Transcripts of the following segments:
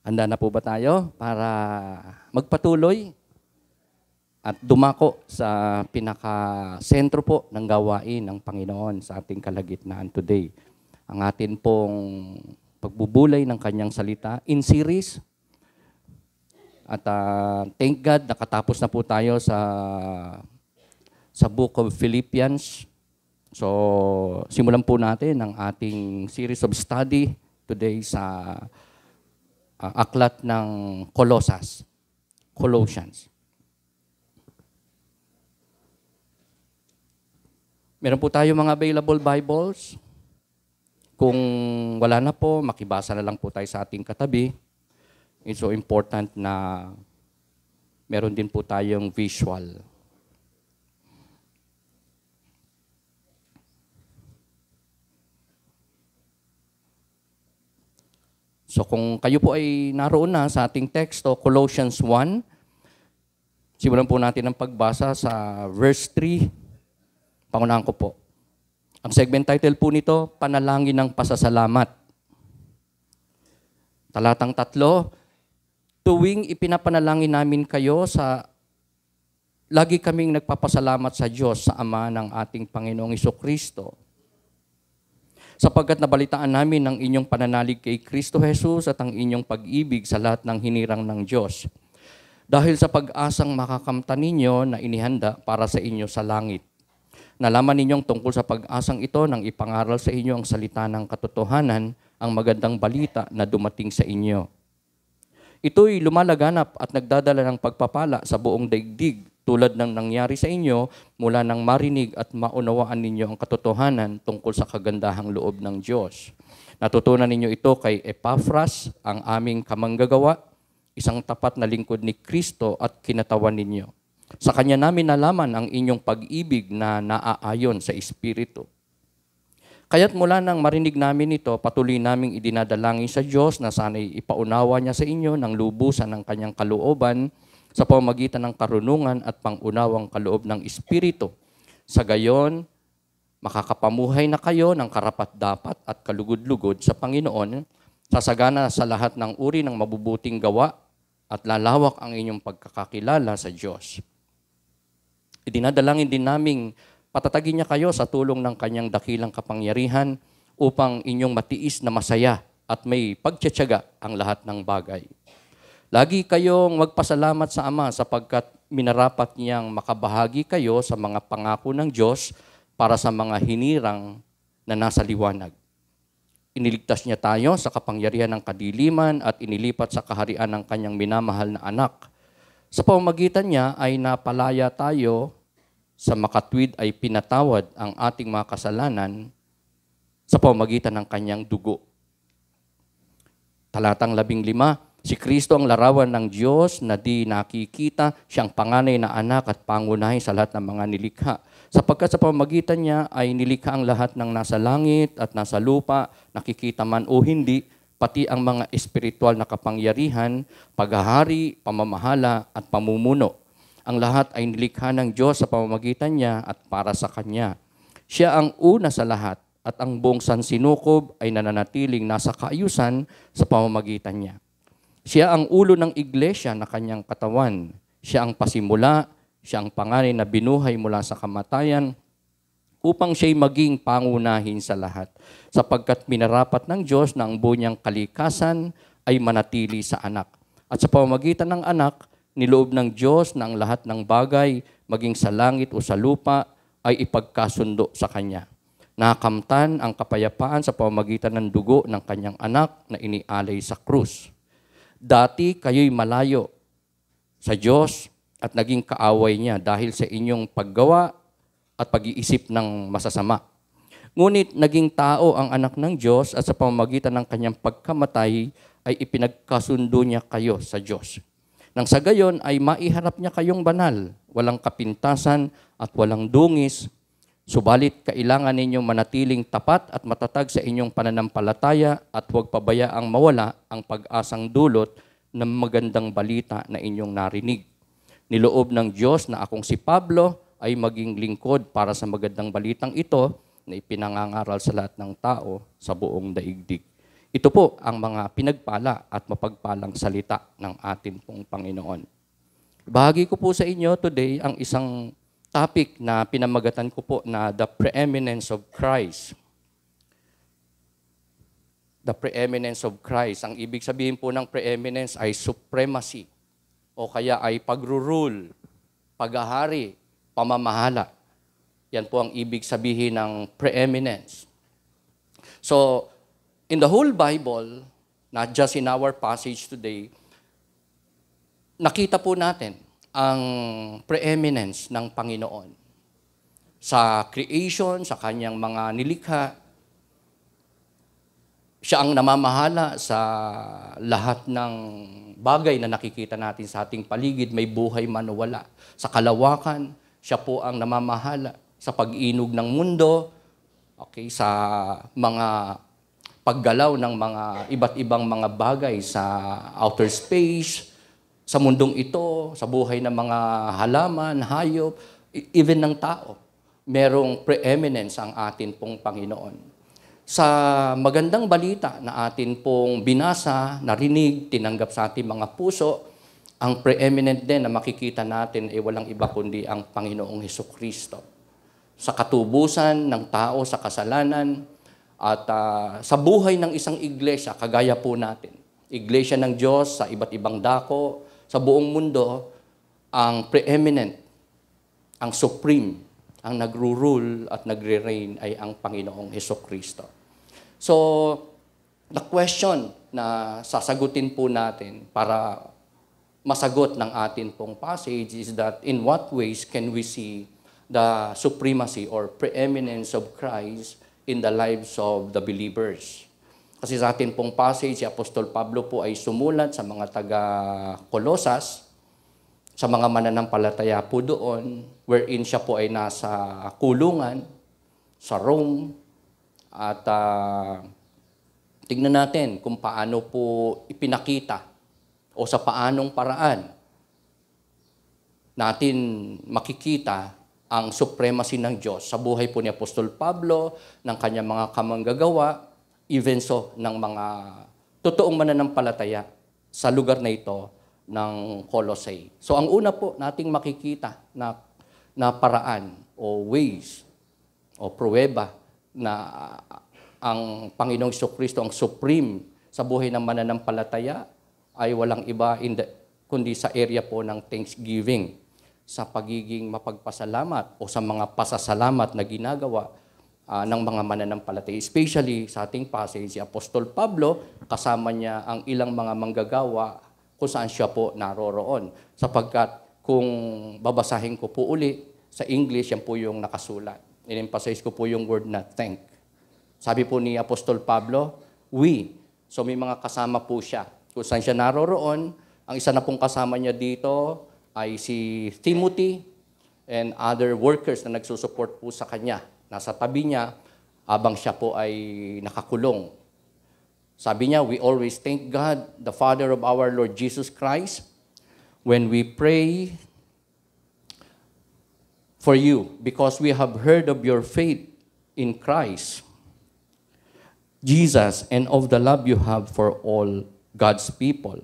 Handa na po ba tayo para magpatuloy at dumako sa pinaka-sentro po ng gawain ng Panginoon sa ating kalagitnaan today? Ang atin pong pagbubulay ng kanyang salita in series. At thank God, nakatapos na po tayo sa book of Philippians. So, simulan po natin ang ating series of study today sa aklat ng Colossians. Meron po tayo mga available Bibles. Kung wala na po, makibasa na lang po tayo sa ating katabi. It's so important na meron din po tayong visual. So kung kayo po ay naroon na sa ating teksto, Colossians 1, simulan po natin ang pagbasa sa verse 3. Pangunahan ko po. Ang segment title po nito, Panalangin ng Pasasalamat. Talatang 3, tuwing ipinapanalangin namin kayo lagi kaming nagpapasalamat sa Diyos sa Ama ng ating Panginoong Jesucristo. Sapagkat nabalitaan namin ang inyong pananalig kay Kristo Jesus at ang inyong pag-ibig sa lahat ng hinirang ng Diyos. Dahil sa pag-asang makakamtan ninyo na inihanda para sa inyo sa langit. Nalaman ninyong tungkol sa pag-asang ito nang ipangaral sa inyo ang salita ng katotohanan, ang magandang balita na dumating sa inyo. Ito'y lumalaganap at nagdadala ng pagpapala sa buong daigdig tulad ng nangyari sa inyo mula nang marinig at maunawaan ninyo ang katotohanan tungkol sa kagandahang loob ng Diyos. Natutunan ninyo ito kay Epaphras, ang aming kamanggagawa, isang tapat na lingkod ni Kristo at kinatawan ninyo. Sa kanya namin nalaman ang inyong pag-ibig na naaayon sa Espiritu. Kaya't mula nang marinig namin ito, patuloy naming idinadalangin sa Diyos na sana'y ipaunawa niya sa inyo ng lubusan ng kanyang kalooban sa pamamagitan ng karunungan at pangunawang kaloob ng Espiritu. Sa gayon, makakapamuhay na kayo ng karapat-dapat at kalugod-lugod sa Panginoon, sasagana sa lahat ng uri ng mabubuting gawa at lalawak ang inyong pagkakakilala sa Diyos. Idinadalangin din naming patatagin niya kayo sa tulong ng kanyang dakilang kapangyarihan upang inyong matiis na masaya at may pagtiyatyaga ang lahat ng bagay. Lagi kayong magpasalamat sa Ama sapagkat minarapat niyang makabahagi kayo sa mga pangako ng Diyos para sa mga hinirang na nasa liwanag. Iniligtas niya tayo sa kapangyarihan ng kadiliman at inilipat sa kaharian ng kanyang minamahal na anak. Sa pamamagitan niya ay napalaya tayo, sa makatwid ay pinatawad ang ating mga kasalanan sa pamamagitan ng kanyang dugo. Talatang 15, si Kristo ang larawan ng Diyos na di nakikita, siyang panganay na anak at pangunahin sa lahat ng mga nilikha. Sapagkat sa pamamagitan niya ay nilikha ang lahat ng nasa langit at nasa lupa, nakikita man o hindi, pati ang mga espiritual na kapangyarihan, paghahari, pamamahala at pamumuno. Ang lahat ay nilikha ng Diyos sa pamamagitan niya at para sa Kanya. Siya ang una sa lahat at ang buong sansinukob ay nananatiling nasa kaayusan sa pamamagitan niya. Siya ang ulo ng iglesia na kanyang katawan. Siya ang pasimula, siya ang panganay na binuhay mula sa kamatayan upang siya'y maging pangunahin sa lahat. Sapagkat minarapat ng Diyos na ang buo niyang kalikasan ay manatili sa anak. At sa pamamagitan ng anak, niloob ng Diyos na ang lahat ng bagay, maging sa langit o sa lupa, ay ipagkasundo sa Kanya. Nakamtan ang kapayapaan sa pamamagitan ng dugo ng Kanyang anak na inialay sa krus. Dati kayo'y malayo sa Diyos at naging kaaway niya dahil sa inyong paggawa at pag-iisip ng masasama. Ngunit naging tao ang anak ng Diyos at sa pamamagitan ng kanyang pagkamatay ay ipinagkasundo niya kayo sa Diyos. Nang sa gayon ay maiharap niya kayong banal, walang kapintasan at walang dungis. Subalit kailangan ninyong manatiling tapat at matatag sa inyong pananampalataya at huwag pabayaang mawala ang pag-asang dulot ng magandang balita na inyong narinig. Niloob ng Diyos na akong si Pablo ay maging lingkod para sa magandang balitang ito na ipinangangaral sa lahat ng tao sa buong daigdig. Ito po ang mga pinagpala at mapagpalang salita ng atin pong Panginoon. Bahagi ko po sa inyo today ang isang topic na pinamagatan ko po na the preeminence of Christ. The preeminence of Christ. Ang ibig sabihin po ng preeminence ay supremacy o kaya ay pagrurule, paghahari, pamamahala. Yan po ang ibig sabihin ng preeminence. So, in the whole Bible, not just in our passage today, nakita po natin ang preeminence ng Panginoon. Sa creation, sa kanyang mga nilikha, siya ang namamahala sa lahat ng bagay na nakikita natin sa ating paligid, may buhay man o wala. Sa kalawakan, siya po ang namamahala sa pag-inog ng mundo, okay, sa mga paggalaw ng mga iba't ibang mga bagay sa outer space, sa mundong ito, sa buhay ng mga halaman, hayop, even ng tao. Merong preeminence ang atin pong Panginoon. Sa magandang balita na atin pong binasa, narinig, tinanggap sa ating mga puso, ang preeminent din na makikita natin ay walang iba kundi ang Panginoong Hesukristo. Sa katubusan ng tao sa kasalanan at sa buhay ng isang iglesia, kagaya po natin. Iglesia ng Diyos sa iba't ibang dako, sa buong mundo, ang preeminent, ang supreme, ang nagro-rule at nagre-reign ay ang Panginoong Hesukristo. So, the question na sasagutin po natin para masagot ng atin pong passage is that in what ways can we see the supremacy or preeminence of Christ in the lives of the believers? Kasi sa atin pong passage, si Apostol Pablo po ay sumulat sa mga taga-Kolosas, sa mga mananampalataya po doon, wherein siya po ay nasa kulungan sa Rome. At tignan natin kung paano po ipinakita o sa paanong paraan natin makikita ang supremacy ng Diyos sa buhay po ni Apostol Pablo, ng kanyang mga kamanggagawa, even so ng mga totoong mananampalataya sa lugar na ito ng Colossae. So ang una po nating makikita na paraan o ways o pruweba na ang Panginoong Jesucristo ang supreme sa buhay ng mananampalataya ay walang iba kundi sa area po ng thanksgiving, sa pagiging mapagpasalamat o sa mga pasasalamat na ginagawa ng mga mananampalataya. Especially sa ating passage, si Apostol Pablo, kasama niya ang ilang mga manggagawa kung saan siya po naroroon. Sapagkat kung babasahin ko po uli, sa English, yan po yung nakasulat. In-emphasize ko po yung word na thank. Sabi po ni Apostol Pablo, we. So may mga kasama po siya. Kung saan siya naroroon, ang isa na pong kasama niya dito ay si Timothy and other workers na nagsusupport po sa kanya. Nasa tabi niya, abang siya po ay nakakulong. Sabi niya, we always thank God, the Father of our Lord Jesus Christ, when we pray for you, because we have heard of your faith in Christ, Jesus, and of the love you have for all God's people.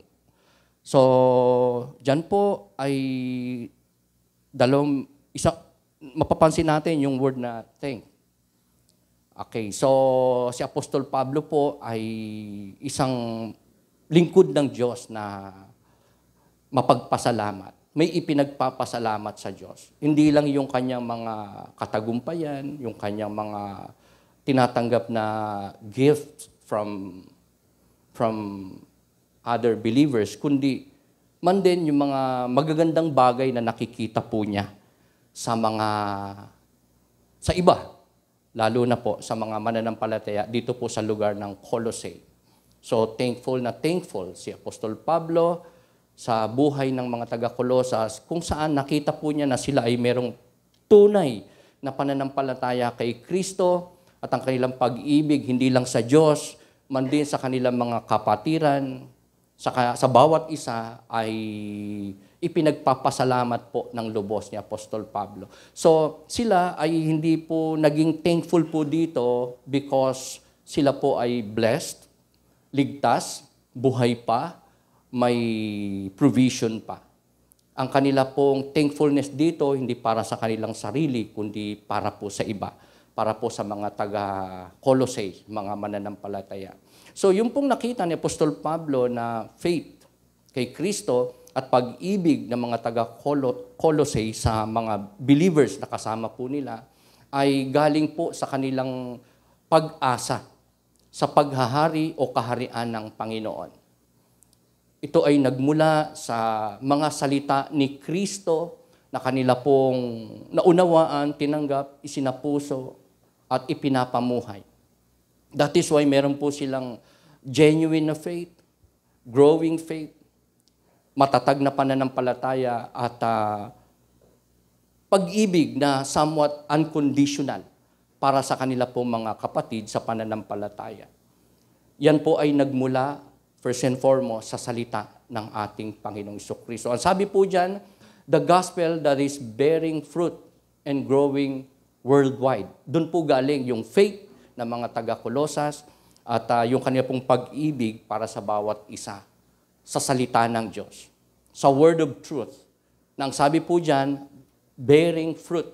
So, dyan po ay mapapansin natin yung word na thank. Okay, so si Apostol Pablo po ay isang lingkod ng Diyos na mapagpasalamat. May ipinagpapasalamat sa Diyos. Hindi lang yung kanyang mga katagumpayan, yung kanyang mga tinatanggap na gift from other believers, kundi man din yung mga magagandang bagay na nakikita po niya sa iba. Lalo na po sa mga mananampalataya dito po sa lugar ng Colossae. So thankful si Apostol Pablo sa buhay ng mga taga-Colosas kung saan nakita po niya na sila ay merong tunay na pananampalataya kay Kristo at ang kanilang pag-ibig hindi lang sa Diyos, man din sa kanilang mga kapatiran, sa bawat isa ay ipinagpapasalamat po ng lubos ni Apostol Pablo. So, sila ay hindi po naging thankful po dito because sila po ay blessed ligtas, buhay pa, may provision pa. Ang kanila pong thankfulness dito, hindi para sa kanilang sarili, kundi para po sa iba. Para po sa mga taga-Colossae, mga mananampalataya. So yung pong nakita ni Apostol Pablo na faith kay Kristo at pag-ibig ng mga taga-Colossae sa mga believers na kasama po nila, ay galing po sa kanilang pag-asa sa paghahari o kaharian ng Panginoon. Ito ay nagmula sa mga salita ni Kristo na kanila pong naunawaan, tinanggap, isinapuso, at ipinapamuhay. That is why meron po silang genuine na faith, growing faith, matatag na pananampalataya, at pag-ibig na somewhat unconditional para sa kanila pong mga kapatid sa pananampalataya. Yan po ay nagmula first and foremost, sa salita ng ating Panginoong Jesucristo. Ang sabi po dyan, the gospel that is bearing fruit and growing worldwide. Doon po galing yung faith ng mga taga-Colosas at yung kanila pong pag-ibig para sa bawat isa sa salita ng Diyos. Sa word of truth. Nang sabi po dyan, bearing fruit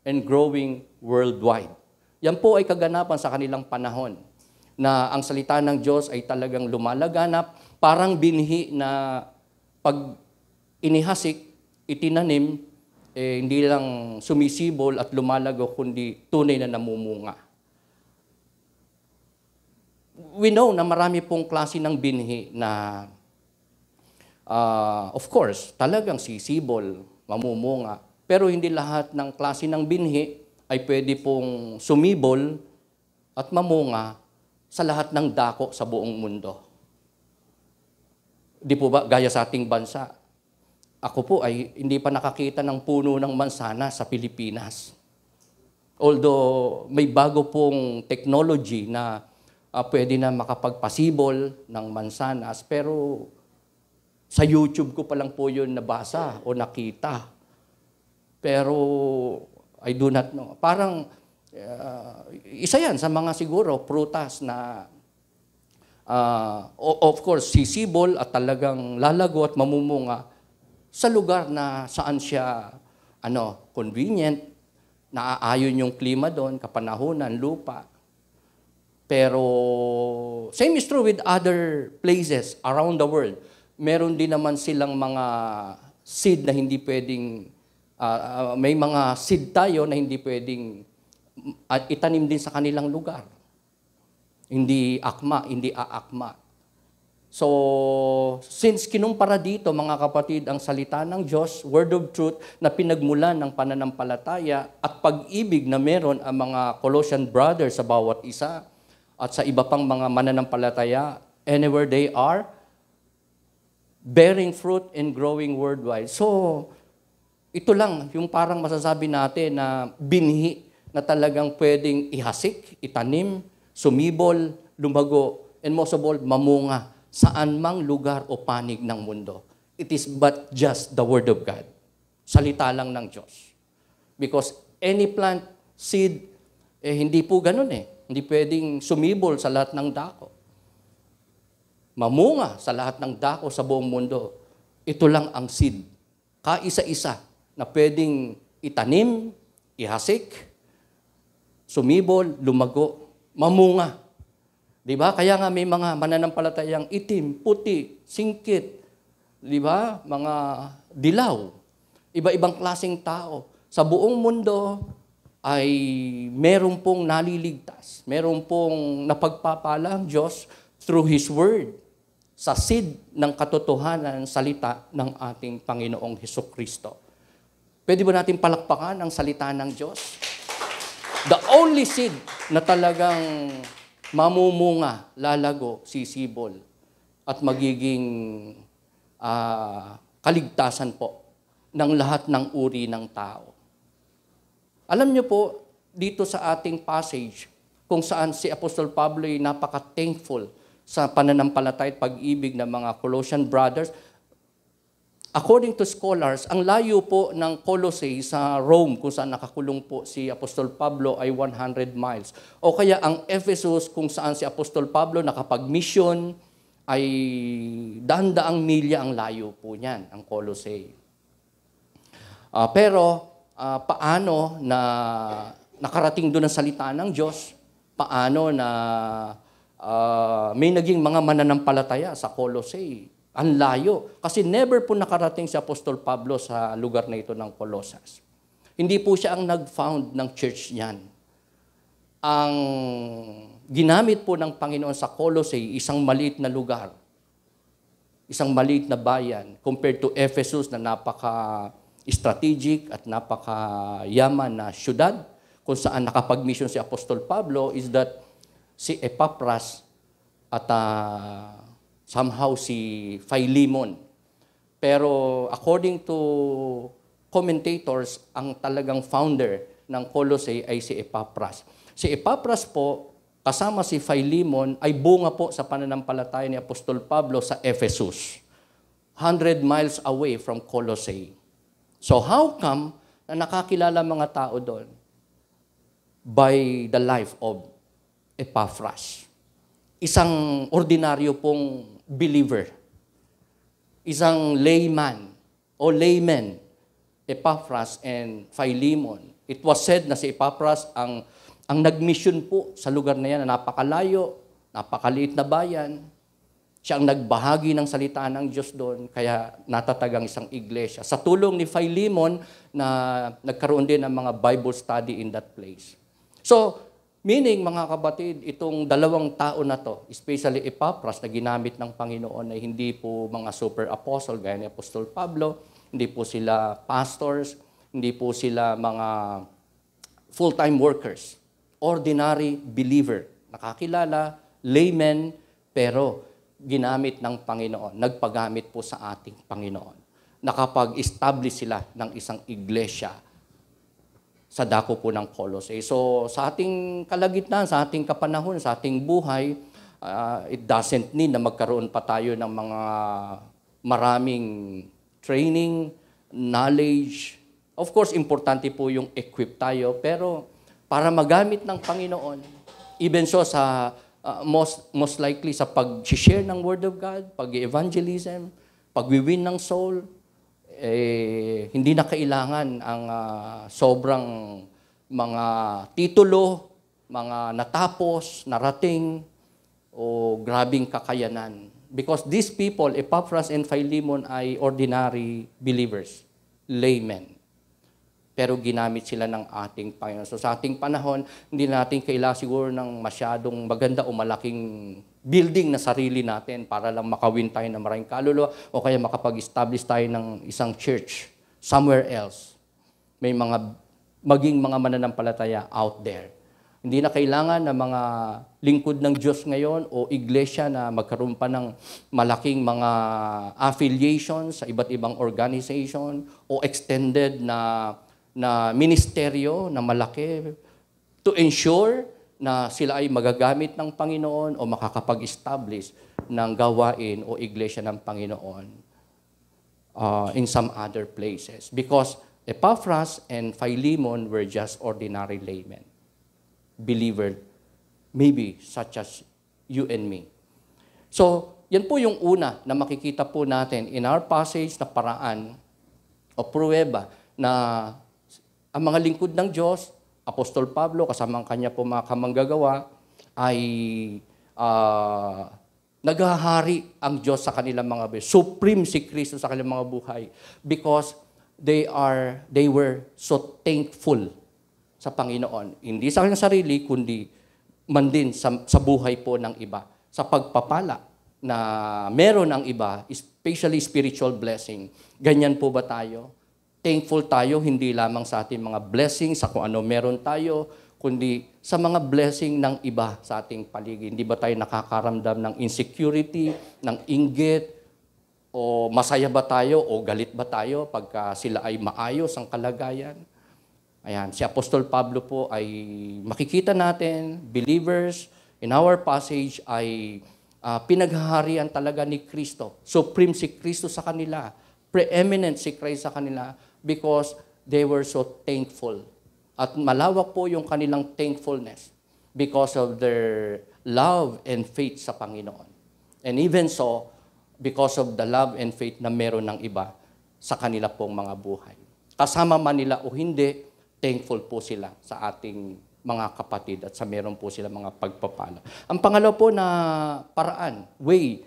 and growing worldwide. Yan po ay kaganapan sa kanilang panahon na ang salita ng Diyos ay talagang lumalaganap, parang binhi na pag inihasik, itinanim, hindi lang sumisibol at lumalago, kundi tunay na namumunga. We know na marami pong klase ng binhi na, of course, talagang sisibol, mamumunga. Pero hindi lahat ng klase ng binhi ay pwede pong sumibol at mamunga sa lahat ng dako sa buong mundo. Di po ba, gaya sa ating bansa, ako po ay hindi pa nakakita ng puno ng mansana sa Pilipinas. Although may bago pong technology na pwede na makapagpasibol ng mansanas, pero sa YouTube ko pa lang po yun nabasa o nakita. Pero I do not know. Parang isa yan sa mga siguro prutas na of course sisibol at talagang lalago at mamumunga sa lugar na saan siya convenient, naaayon yung klima doon, kapanahunan, lupa. Pero same is true with other places around the world. Meron din naman silang mga seed na hindi pwedeng may mga seed tayo na hindi pwedeng at itanim din sa kanilang lugar. Hindi akma, hindi aakma. So, since kinumpara dito, mga kapatid, ang salita ng Diyos, word of truth, na pinagmulan ng pananampalataya at pag-ibig na meron ang mga Colossian brothers sa bawat isa at sa iba pang mga mananampalataya, anywhere they are, bearing fruit and growing worldwide. So, ito lang yung parang masasabi natin na binhi na talagang pwedeng ihasik, itanim, sumibol, lumago, and most of all, mamunga saan mang lugar o panig ng mundo. It is but just the Word of God. Salita lang ng Diyos. Because any plant, seed, hindi po ganun eh. Hindi pwedeng sumibol sa lahat ng dako. Mamunga sa lahat ng dako sa buong mundo. Ito lang ang seed. Kaisa-isa na pwedeng itanim, ihasik, sumibol, lumago, mamunga. Di ba? Kaya nga may mga mananampalatayang itim, puti, singkit, di ba? Mga dilaw, iba-ibang klaseng tao. Sa buong mundo ay meron pong naliligtas, meron pong napagpapala ang Diyos through His Word sa seed ng katotohanan, salita ng ating Panginoong Hesukristo. Pwede ba natin palakpakan ang salita ng Diyos? The only seed na talagang mamumunga, lalago, sisibol, at magiging kaligtasan po ng lahat ng uri ng tao. Alam niyo po, dito sa ating passage, kung saan si Apostol Pablo ay napaka-thankful sa pananampalataya at pag-ibig ng mga Colossian brothers, According to scholars, ang layo po ng Colossae sa Rome, kung saan nakakulong po si Apostol Pablo, ay 100 miles. O kaya ang Ephesus, kung saan si Apostol Pablo nakapag-mission, ay daan-daang milya ang layo po niyan, ang Colossae. Pero paano na nakarating doon ang salita ng Diyos? Paano na may naging mga mananampalataya sa Colossae? Ang layo. Kasi never po nakarating si Apostol Pablo sa lugar na ito ng Colossus. Hindi po siya ang nag-found ng church niyan. Ang ginamit po ng Panginoon sa Colossae, isang maliit na lugar. Isang maliit na bayan compared to Ephesus na napaka-strategic at napaka-yaman na syudad kung saan nakapag-mission si Apostol Pablo is that si Epaphras at somehow si Philemon. Pero according to commentators, ang talagang founder ng Colossae ay si Epaphras. Si Epaphras po, kasama si Philemon, ay bunga po sa pananampalataya ni Apostol Pablo sa Ephesus. 100 miles away from Colossae. So how come na nakakilala mga tao doon? By the life of Epaphras. Isang ordinaryo pong believer. Isang layman o laymen, Epaphras and Philemon. It was said na si Epaphras ang nag-mission po sa lugar na yan na napakalayo, napakaliit na bayan. Siya ang nagbahagi ng salita ng Diyos doon, kaya natatag ang isang iglesia. Sa tulong ni Philemon na nagkaroon din ng mga Bible study in that place. So, meaning, mga kabatid, itong dalawang tao na to, especially Epaphras na ginamit ng Panginoon ay hindi po mga super apostle gaya ni Apostol Pablo, hindi po sila pastors, hindi po sila mga full-time workers. Ordinary believer, nakakilala, laymen, pero ginamit ng Panginoon, nagpagamit po sa ating Panginoon. Nakapag-establish sila ng isang iglesia sa dako po ng Colossae. So sa ating kalagitnaan, sa ating kapanahon, sa ating buhay, it doesn't need na magkaroon pa tayo ng mga maraming training, knowledge. Of course, importante po yung equip tayo, pero para magamit ng Panginoon, even so sa most likely sa pag-share ng Word of God, pag-evangelism, pag-win ng soul, hindi na kailangan ang sobrang mga titulo, mga natapos, narating, o grabing kakayanan. Because these people, Epaphras and Philemon, ay ordinary believers, laymen. Pero ginamit sila ng ating Panginoon. So sa ating panahon, hindi natin kailangan siguro ng masyadong maganda o malaking building na sarili natin para lang makawin tayo ng maraming kaluluwa o kaya makapag-establish tayo ng isang church somewhere else. May maging mga mananampalataya out there. Hindi na kailangan ng mga lingkod ng Diyos ngayon o iglesia na magkaroon pa ng malaking mga affiliations sa iba't ibang organization o extended na ministeryo na malaki to ensure na sila ay magagamit ng Panginoon o makakapag-establish ng gawain o iglesia ng Panginoon in some other places. Because Epaphras and Philemon were just ordinary laymen, believer, maybe such as you and me. So, yan po yung una na makikita po natin in our passage na paraan o pruweba na ang mga lingkod ng Diyos, Apostol Pablo, kasama ang kanya po mga kamanggagawa, ay naghahari ang Diyos sa kanilang mga buhay. Supreme si Kristo sa kanilang mga buhay because they were so thankful sa Panginoon. Hindi sa kanilang sarili, kundi man din sa buhay po ng iba. Sa pagpapala na meron ang iba, especially spiritual blessing. Ganyan po ba tayo? Thankful tayo hindi lamang sa ating mga blessings, sa kung ano meron tayo, kundi sa mga blessing ng iba sa ating paligid. Hindi ba tayo nakakaramdam ng insecurity, ng inggit, o masaya ba tayo o galit ba tayo pagka sila ay maayos ang kalagayan? Ayan, si Apostol Pablo po ay makikita natin, believers, in our passage ay pinaghaharian talaga ni Kristo. Supreme si Kristo sa kanila. preeminent si Christ sa kanila because they were so thankful. At malawak po yung kanilang thankfulness because of their love and faith sa Panginoon. And even so, because of the love and faith na meron ng iba sa kanila pong mga buhay. Kasama man nila o hindi, thankful po sila sa ating mga kapatid at sa meron po sila mga pagpapala. Ang pangalawa po na paraan, way,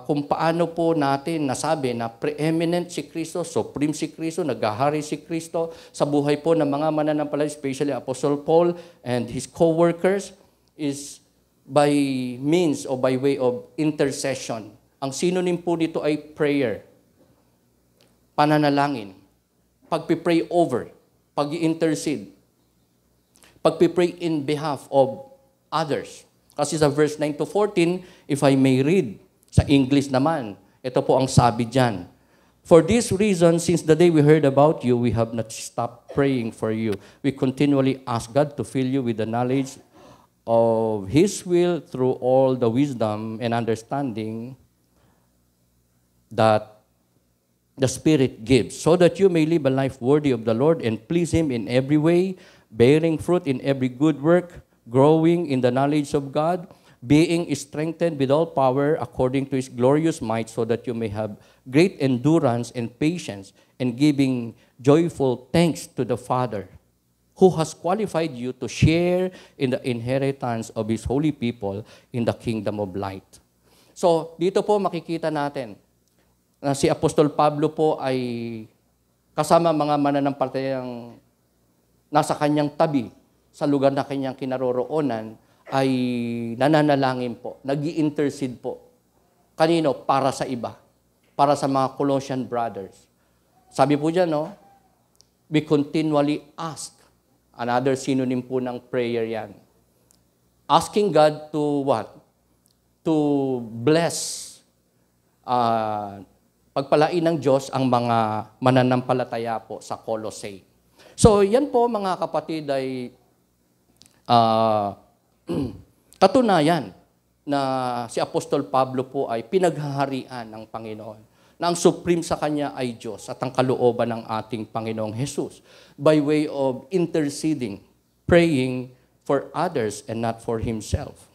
kung paano po natin nasabi na preeminent si Kristo, supreme si Kristo, naghahari si Kristo sa buhay po ng mga mananampalataya, especially Apostle Paul and his co-workers, is by means or by way of intercession. Ang synonym po dito ay prayer, pananalangin, pagpipray over, pag-intercede, pagpipray in behalf of others. Kasi sa verse 9 to 14, if I may read, sa English naman, ito po ang sabi dyan. For this reason, since the day we heard about you, we have not stopped praying for you. We continually ask God to fill you with the knowledge of His will through all the wisdom and understanding that the Spirit gives, so that you may live a life worthy of the Lord and please Him in every way, bearing fruit in every good work, growing in the knowledge of God, being strengthened with all power according to His glorious might, so that you may have great endurance and patience, and giving joyful thanks to the Father, who has qualified you to share in the inheritance of His holy people in the kingdom of light. So, dito po makikita natin na si Apostol Pablo po ay kasama mga mananampalatayang nasa kanyang tabi sa lugar na kanyang kinaroroonan, ay nananalangin po, nag-i-intercede po. Kanino? Para sa iba. Para sa mga Colossian brothers. Sabi po dyan, no? We continually ask. Another synonym po ng prayer yan. Asking God to what? To bless, pagpalain ng Diyos ang mga mananampalataya po sa Colossae. So, yan po mga kapatid ay katunayan na si Apostol Pablo po ay pinaghaharian ng Panginoon, na ang supreme sa kanya ay Diyos at ang kalooban ng ating Panginoong Jesus by way of interceding, praying for others and not for himself.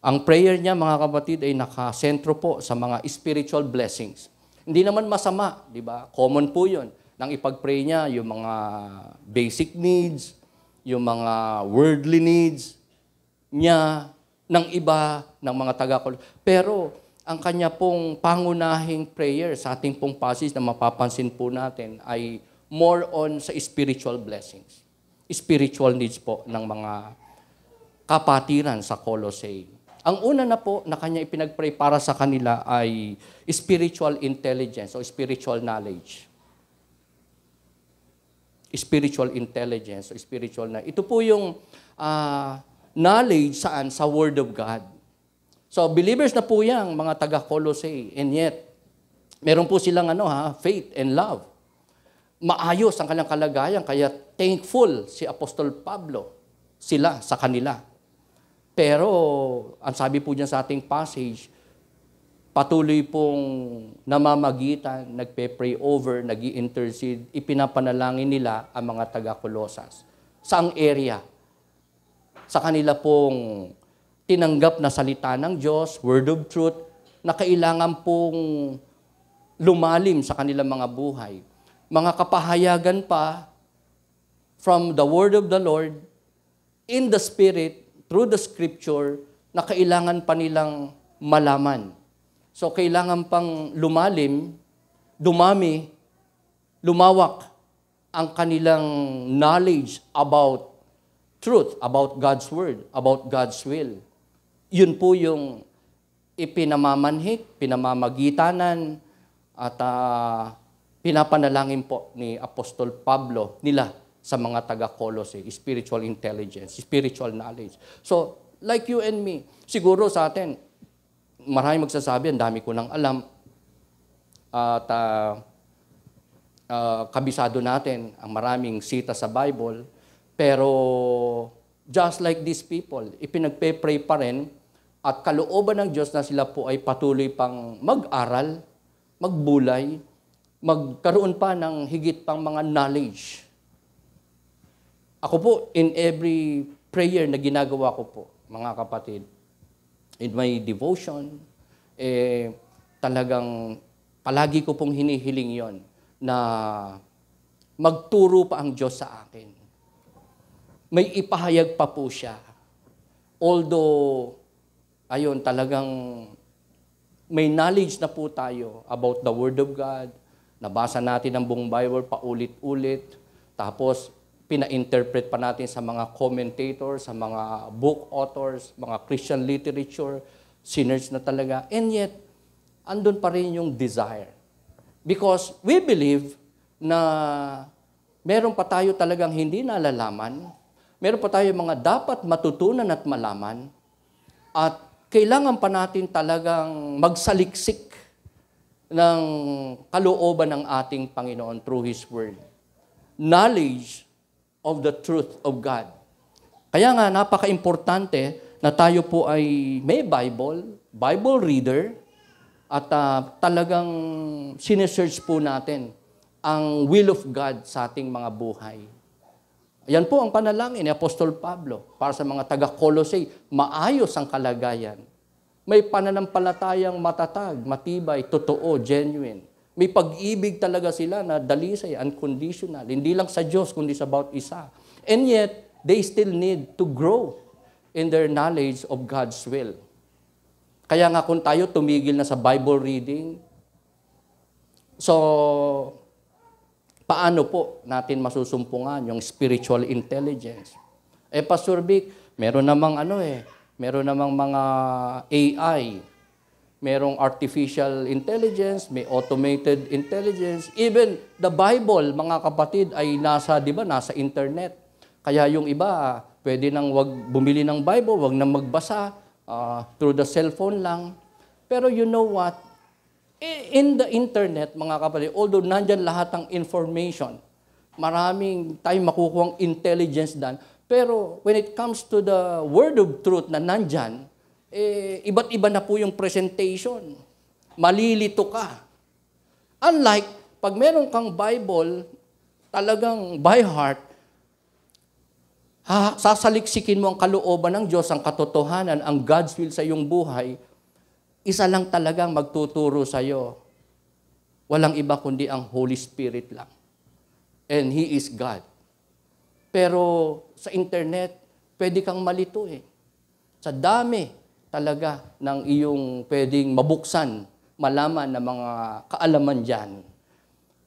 Ang prayer niya, mga kapatid, ay nakasentro po sa mga spiritual blessings. Hindi naman masama, di ba? Common po yun. Nang ipag-pray niya, yung mga basic needs, yung mga worldly needs niya, ng iba, ng mga Pero, ang kanya pong pangunahing prayer sa ating pong passage na mapapansin po natin ay more on sa spiritual blessings. Spiritual needs po ng mga kapatiran sa Colossae. Ang una na po na kanya ipinagpray para sa kanila ay spiritual intelligence o spiritual knowledge. Spiritual intelligence o spiritual knowledge. Ito po yung knowledge saan? Sa Word of God. So, believers na po yan, mga taga-Colossae. And yet, meron po silang faith and love. Maayos ang kanilang kalagayan, kaya thankful si Apostol Pablo sila sa kanila. Pero, ang sabi po dyan sa ating passage, patuloy pong namamagitan, nagpe-pray over, nag-i-intercede, ipinapanalangin nila ang mga taga-Colosas. Saang area? Sa kanila pong tinanggap na salita ng Diyos, word of truth, na kailangan pong lumalim sa kanilang mga buhay. Mga kapahayagan pa from the word of the Lord, in the Spirit, through the Scripture, na kailangan pa nilang malaman. So, kailangan pang lumalim, dumami, lumawak ang kanilang knowledge about truth, about God's Word, about God's will. Yun po yung ipinamamanhik, pinamamagitanan, at pinapanalangin po ni Apostol Pablo nila sa mga taga-Colossae, spiritual intelligence, spiritual knowledge. So, like you and me, siguro sa atin, maraming magsasabi, ang dami ko nang alam, at kabisado natin ang maraming sita sa Bible, pero just like these people, ipinagpe-pray pa rin at kalooban ng Diyos na sila po ay patuloy pang mag-aral, magbulay, magkaroon pa ng higit pang mga knowledge. Ako po, in every prayer na ginagawa ko po, mga kapatid, in my devotion, talagang palagi ko pong hinihiling yon na magturo pa ang Diyos sa akin. May ipahayag pa po siya. Although, ayun, talagang may knowledge na po tayo about the Word of God. Nabasa natin ang buong Bible paulit-ulit. Tapos, pina-interpret pa natin sa mga commentators, sa mga book authors, mga Christian literature, sinners na talaga. And yet, andun pa rin yung desire. Because we believe na meron pa tayo talagang hindi nalalaman, meron pa tayo mga dapat matutunan at malaman, at kailangan pa natin talagang magsaliksik ng kalooban ng ating Panginoon through His Word. Knowledge of the truth of God. Kaya nga, napaka-importante na tayo po ay may Bible reader, at talagang sinesearch po natin ang will of God sa ating mga buhay. Yan po ang panalangin ni Apostol Pablo para sa mga taga-Colossae, maayos ang kalagayan. May pananampalatayang matatag, matibay, totoo, genuine. May pag-ibig talaga sila na dalisay, unconditional. Hindi lang sa Diyos, kundi sa bawat isa. And yet, they still need to grow in their knowledge of God's will. Kaya nga kung tayo tumigil na sa Bible reading, so, paano po natin masusumpungan yung spiritual intelligence? Pastor Vic, meron namang meron namang mga AI, merong artificial intelligence, may automated intelligence. Even the Bible, mga kapatid, ay nasa internet. Kaya yung iba, pwede nang wag bumili ng Bible, wag nang magbasa, through the cellphone lang. Pero you know what? In the internet, mga kapatid, although nandyan lahat ng information, maraming tayong makukuhang intelligence dan, pero when it comes to the word of truth na nandyan, iba't iba na po yung presentation. Malilito ka. Unlike, pag meron kang Bible, talagang by heart, sasaliksikin mo ang kalooban ng Diyos, ang katotohanan, ang God's will sa iyong buhay, isa lang talagang magtuturo sa iyo. Walang iba kundi ang Holy Spirit lang. And He is God. Pero sa internet, pwede kang malito eh. Sa dami talaga ng iyong pwedeng mabuksan, malaman na mga kaalaman dyan.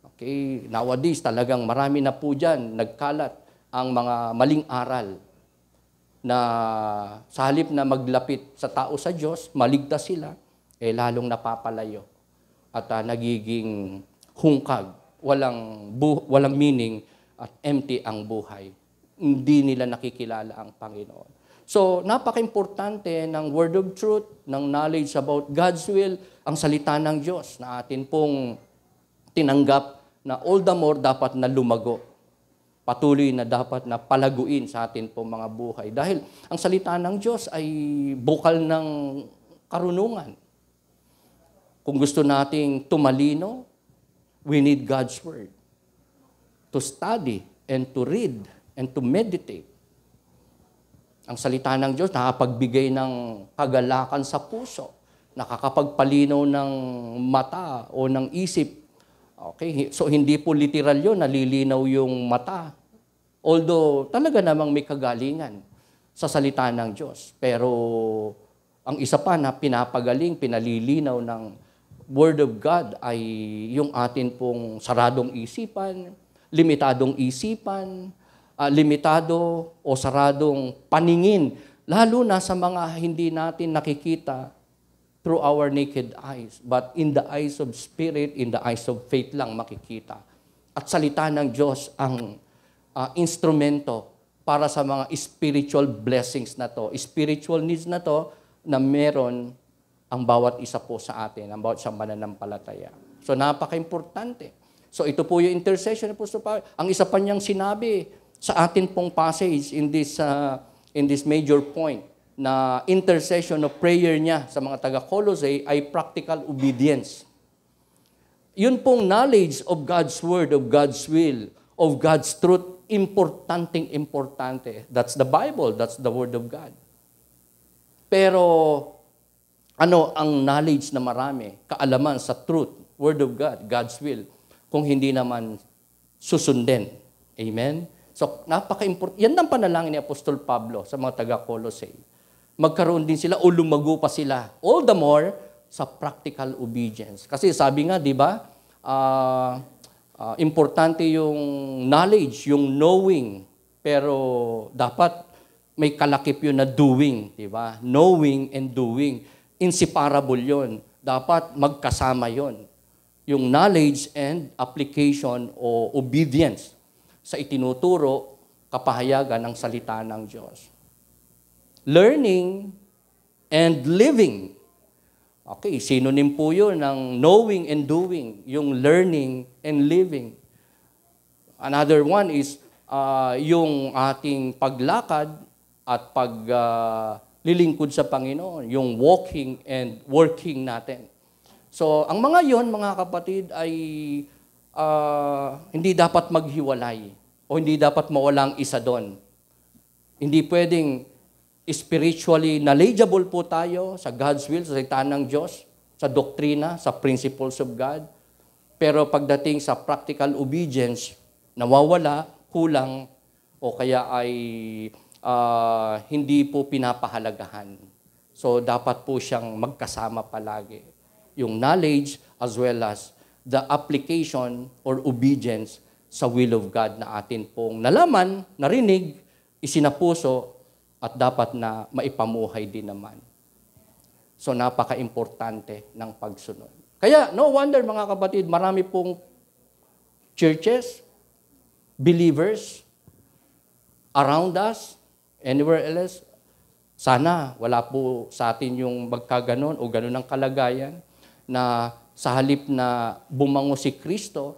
Okay, nowadays talagang marami na po dyan, nagkalat ang mga maling aral na sa halip na maglapit sa tao sa Diyos, maligtas sila, lalong napapalayo at nagiging hungkag, walang meaning at empty ang buhay. Hindi nila nakikilala ang Panginoon. So, napaka-importante ng word of truth, ng knowledge about God's will, ang salita ng Diyos na atin pong tinanggap na all the more dapat na lumago. Patuloy na dapat na palaguin sa atin pong mga buhay. Dahil ang salita ng Diyos ay bukal ng karunungan. Kung gusto nating tumalino, we need God's Word. To study and to read and to meditate. Ang salita ng Diyos nakapagbigay ng kagalakan sa puso, nakakapagpalinaw ng mata o ng isip. Okay, so hindi po literal yun, nalilinaw yung mata. Although talaga namang may kagalingan sa salita ng Diyos. Pero ang isa pa na pinapagaling, pinalilinaw ng Word of God ay yung atin pong saradong isipan, limitado o saradong paningin, lalo na sa mga hindi natin nakikita through our naked eyes, but in the eyes of spirit, in the eyes of faith lang makikita. At salita ng Diyos ang instrumento para sa mga spiritual blessings na to, spiritual needs na to, na meron ang bawat isa po sa atin, ang bawat isang mananampalataya. So napaka-importante. So ito po yung intercession po. Ang isa pa niyang sinabi sa atin pong passage in this major point, na intercession o prayer niya sa mga taga-Colossae ay practical obedience. Yun pong knowledge of God's Word, of God's will, of God's truth, importante. That's the Bible, that's the Word of God. Pero ano ang knowledge na marami, kaalaman sa truth, Word of God, God's will, kung hindi naman susundin. Amen? So, napaka-important. Yan ang panalangin ni Apostol Pablo sa mga taga-Colossae. Magkaroon din sila o lumago pa sila. All the more sa practical obedience. Kasi sabi nga, di ba, importante yung knowledge, yung knowing, pero dapat may kalakip yun na doing, di ba? Knowing and doing. Inseparable yun. Dapat magkasama yun. Yung knowledge and application o obedience sa itinuturo, kapahayagan ng salita ng Diyos. Learning and living. Okay, synonym po yun ng knowing and doing, yung learning and living. Another one is yung ating paglakad at paglilingkod sa Panginoon, yung walking and working natin. So, ang mga yon, mga kapatid, ay hindi dapat maghiwalay o hindi dapat mawalang isa doon. Hindi pwedeng spiritually knowledgeable po tayo sa God's will, sa salita ng Diyos, sa doktrina, sa principles of God. Pero pagdating sa practical obedience, nawawala, kulang, o kaya ay hindi po pinapahalagahan. So, dapat po siyang magkasama palagi. Yung knowledge as well as the application or obedience sa will of God na atin pong nalaman, narinig, isinapuso, at dapat na maipamuhay din naman. So, napaka-importante ng pagsunod. Kaya, no wonder mga kapatid, marami pong churches, believers, around us, anywhere else, sana wala po sa atin yung magkaganon o ganon ang kalagayan na sa halip na bumango si Kristo,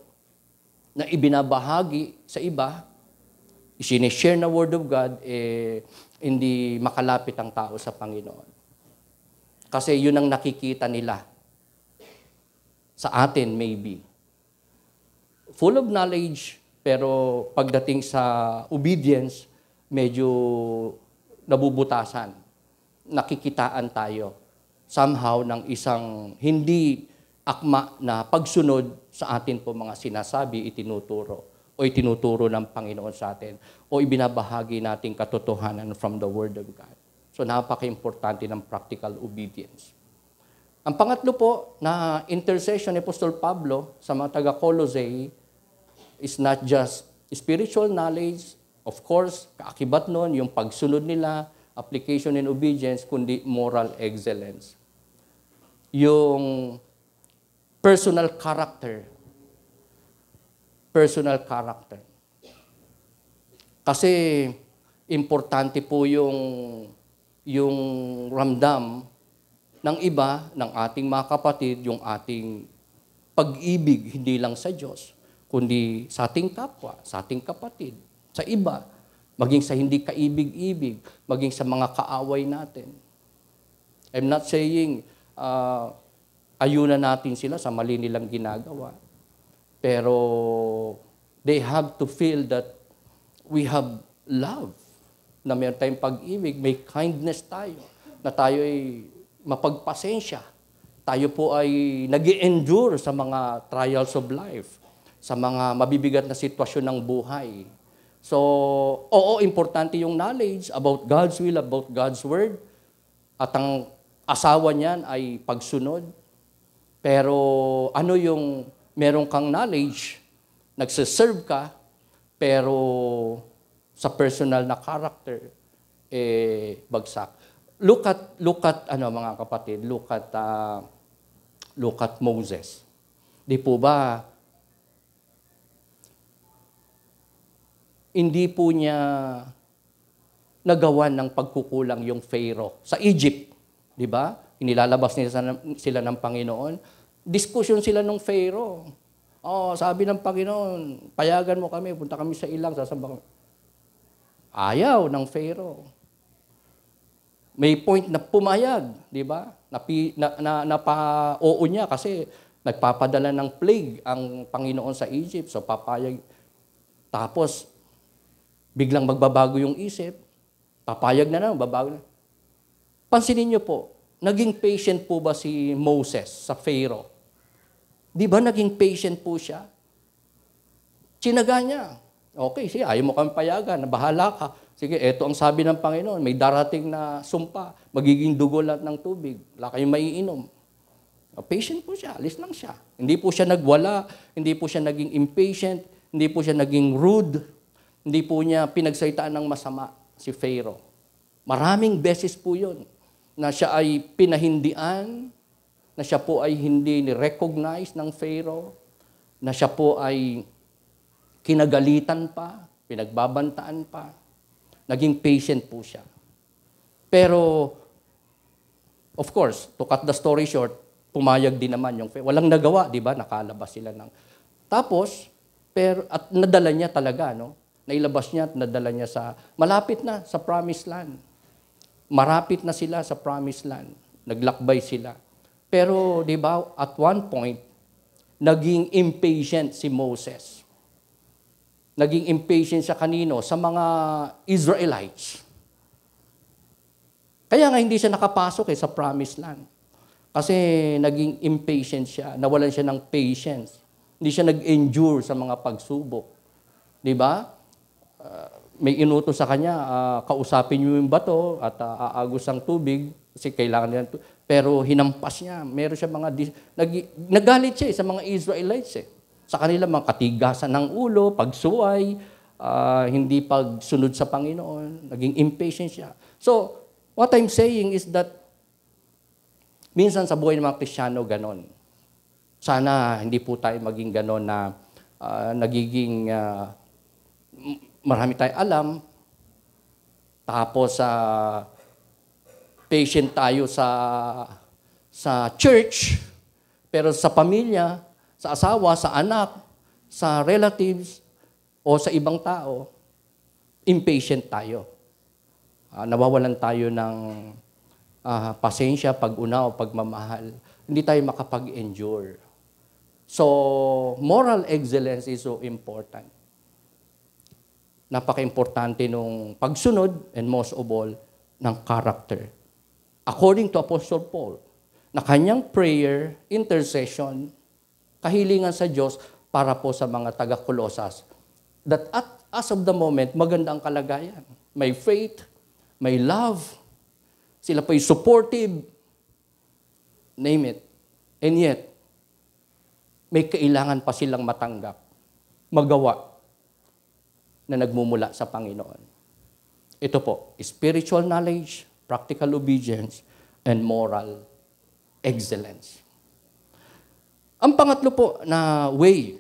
na ibinabahagi sa iba, isinishare na Word of God, hindi makalapit ang tao sa Panginoon. Kasi yun ang nakikita nila. Sa atin, maybe. Full of knowledge, pero pagdating sa obedience, medyo nabubutasan. Nakikitaan tayo somehow ng isang hindi akma na pagsunod sa atin po mga sinasabi, itinuturo o itinuturo ng Panginoon sa atin o ibinabahagi nating katotohanan from the Word of God. So napaka-importante ng practical obedience. Ang pangatlo po na intercession ni Apostol Pablo sa mga taga-Colossae is not just spiritual knowledge, of course, kaakibat nun, yung pagsunod nila, application and obedience, kundi moral excellence. Yung personal character. Personal character. Kasi importante po yung ramdam ng iba, ng ating mga kapatid, yung ating pag-ibig, hindi lang sa Diyos, kundi sa ating kapwa, sa ating kapatid, sa iba, maging sa hindi kaibig-ibig, maging sa mga kaaway natin. I'm not saying ayunan natin sila sa mali nilang ginagawa. Pero they have to feel that we have love, na mayroon tayong pag-ibig, may kindness tayo, na tayo ay mapagpasensya. Tayo po ay nag-endure sa mga trials of life, sa mga mabibigat na sitwasyon ng buhay. So, oo, importante yung knowledge about God's will, about God's word, at ang asawa niyan ay pagsunod. Pero ano yung meron kang knowledge, nagsiserve ka, pero sa personal na character, bagsak. Look at mga kapatid, look at Moses. Di po ba, hindi po niya nagawan ng pagkukulang yung Pharaoh. Sa Egypt, di ba? Inilalabas sila ng Panginoon. Diskusyon sila ng Pharaoh. Sabi ng Panginoon, payagan mo kami, punta kami sa ilang, sasamba kami. Ayaw ng Pharaoh. May point na pumayag, di ba? Oo niya kasi Nagpapadala ng plague ang Panginoon sa Egypt. So papayag. Tapos, biglang magbabago yung isip. Papayag na babago na. Pansinin niyo po, naging patient po ba si Moses sa Pharaoh? Di ba naging patient po siya? Tsinaga niya. Okay, sige, ayaw mo kami payagan, bahala ka. Sige, eto ang sabi ng Panginoon, may darating na sumpa, magiging dugo lahat ng tubig, wala kayong maiinom. Patient po siya, alis lang siya. Hindi po siya nagwala, hindi po siya naging impatient, hindi po siya naging rude, hindi po niya pinagsaitaan ng masama si Pharaoh. Maraming beses po yun na siya ay pinahindian, na siya po ay hindi ni-recognize ng Pharaoh, na siya po ay kinagalitan pa, pinagbabantaan pa. Naging patient po siya. Pero, of course, to cut the story short, pumayag din naman yung Pharaoh. Walang nagawa, di ba? Nakalabas sila ng... Tapos, at nadala niya talaga, no? Nailabas niya at nadala niya sa... Malapit na sa promised land. Marapit na sila sa promised land. Naglakbay sila. Pero, di ba, at one point, naging impatient si Moses. Naging impatient siya kanino? Sa mga Israelites. Kaya nga hindi siya nakapasok sa promised land. Kasi naging impatient siya, nawalan siya ng patience. Hindi siya nag-endure sa mga pagsubok. Di ba? May inutos sa kanya, kausapin niyo yung bato at aagos ang tubig kasi kailangan niya. Pero hinampas niya. Meron siya nagalit siya sa mga Israelites. Sa kanila mga katigasan ng ulo, pagsuway, hindi pagsunod sa Panginoon. Naging impatient siya. So, what I'm saying is that minsan sa buhay ng mga Kristiyano, ganon. Sana hindi po tayo maging ganon na nagiging marami tayo alam, tapos patient tayo sa church, pero sa pamilya, sa asawa, sa anak, sa relatives, o sa ibang tao, impatient tayo. Nawawalan tayo ng pasensya, pag-unaw, pagmamahal. Hindi tayo makapag-endure. So, moral excellence is so important. Napaka-importante nung pagsunod, and most of all, ng character. According to Apostle Paul, na kanyang prayer, intercession, kahilingan sa Diyos para po sa mga taga-Kolosas, that as of the moment, maganda ang kalagayan. May faith, may love, sila po'y supportive, name it. And yet, may kailangan pa silang matanggap, magawa, na nagmumula sa Panginoon. Ito po, spiritual knowledge, practical obedience, and moral excellence. Ang pangatlo po na way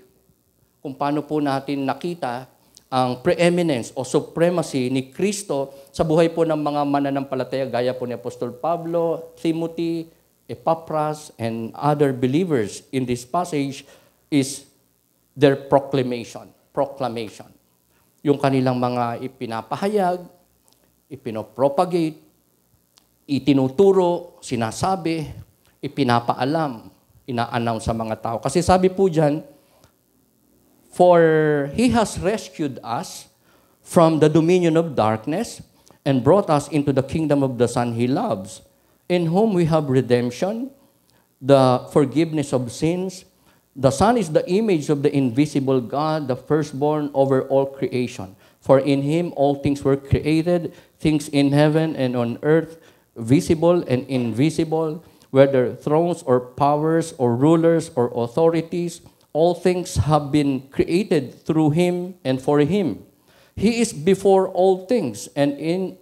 kung paano po natin nakita ang preeminence o supremacy ni Kristo sa buhay po ng mga mananampalataya gaya po ni Apostol Pablo, Timothy, Epaphras, and other believers in this passage is their proclamation. Yung kanilang mga ipinapahayag, ipinopropagate, itinuturo, sinasabi, ipinapaalam, ina-announce sa mga tao. Kasi sabi po dyan, for He has rescued us from the dominion of darkness and brought us into the kingdom of the Son He loves, in whom we have redemption, the forgiveness of sins. The Son is the image of the invisible God, the firstborn over all creation. For in Him all things were created, things in heaven and on earth, visible and invisible, whether thrones or powers or rulers or authorities, all things have been created through Him and for Him. He is before all things, and in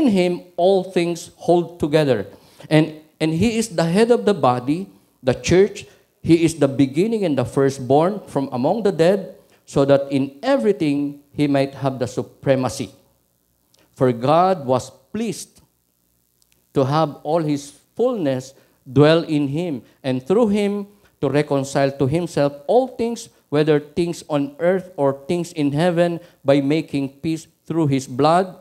Him all things hold together. And He is the head of the body, the church. He is the beginning and the firstborn from among the dead, so that in everything He might have the supremacy. For God was pleased to have all His fullness dwell in Him, and through Him to reconcile to Himself all things, whether things on earth or things in heaven, by making peace through His blood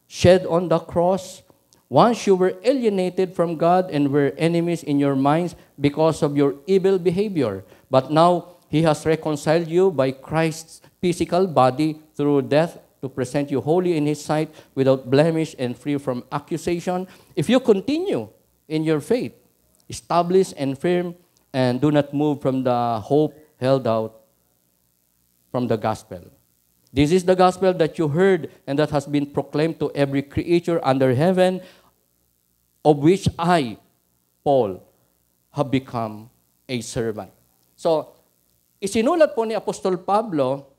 shed on the cross. Once you were alienated from God and were enemies in your minds because of your evil behavior. But now, He has reconciled you by Christ's physical body through death to present you holy in His sight, without blemish and free from accusation. If you continue in your faith, established and firm, and do not move from the hope held out from the gospel. This is the gospel that you heard and that has been proclaimed to every creature under heaven, of which I, Paul, have become a servant. So, isinulat po ni Apostol Pablo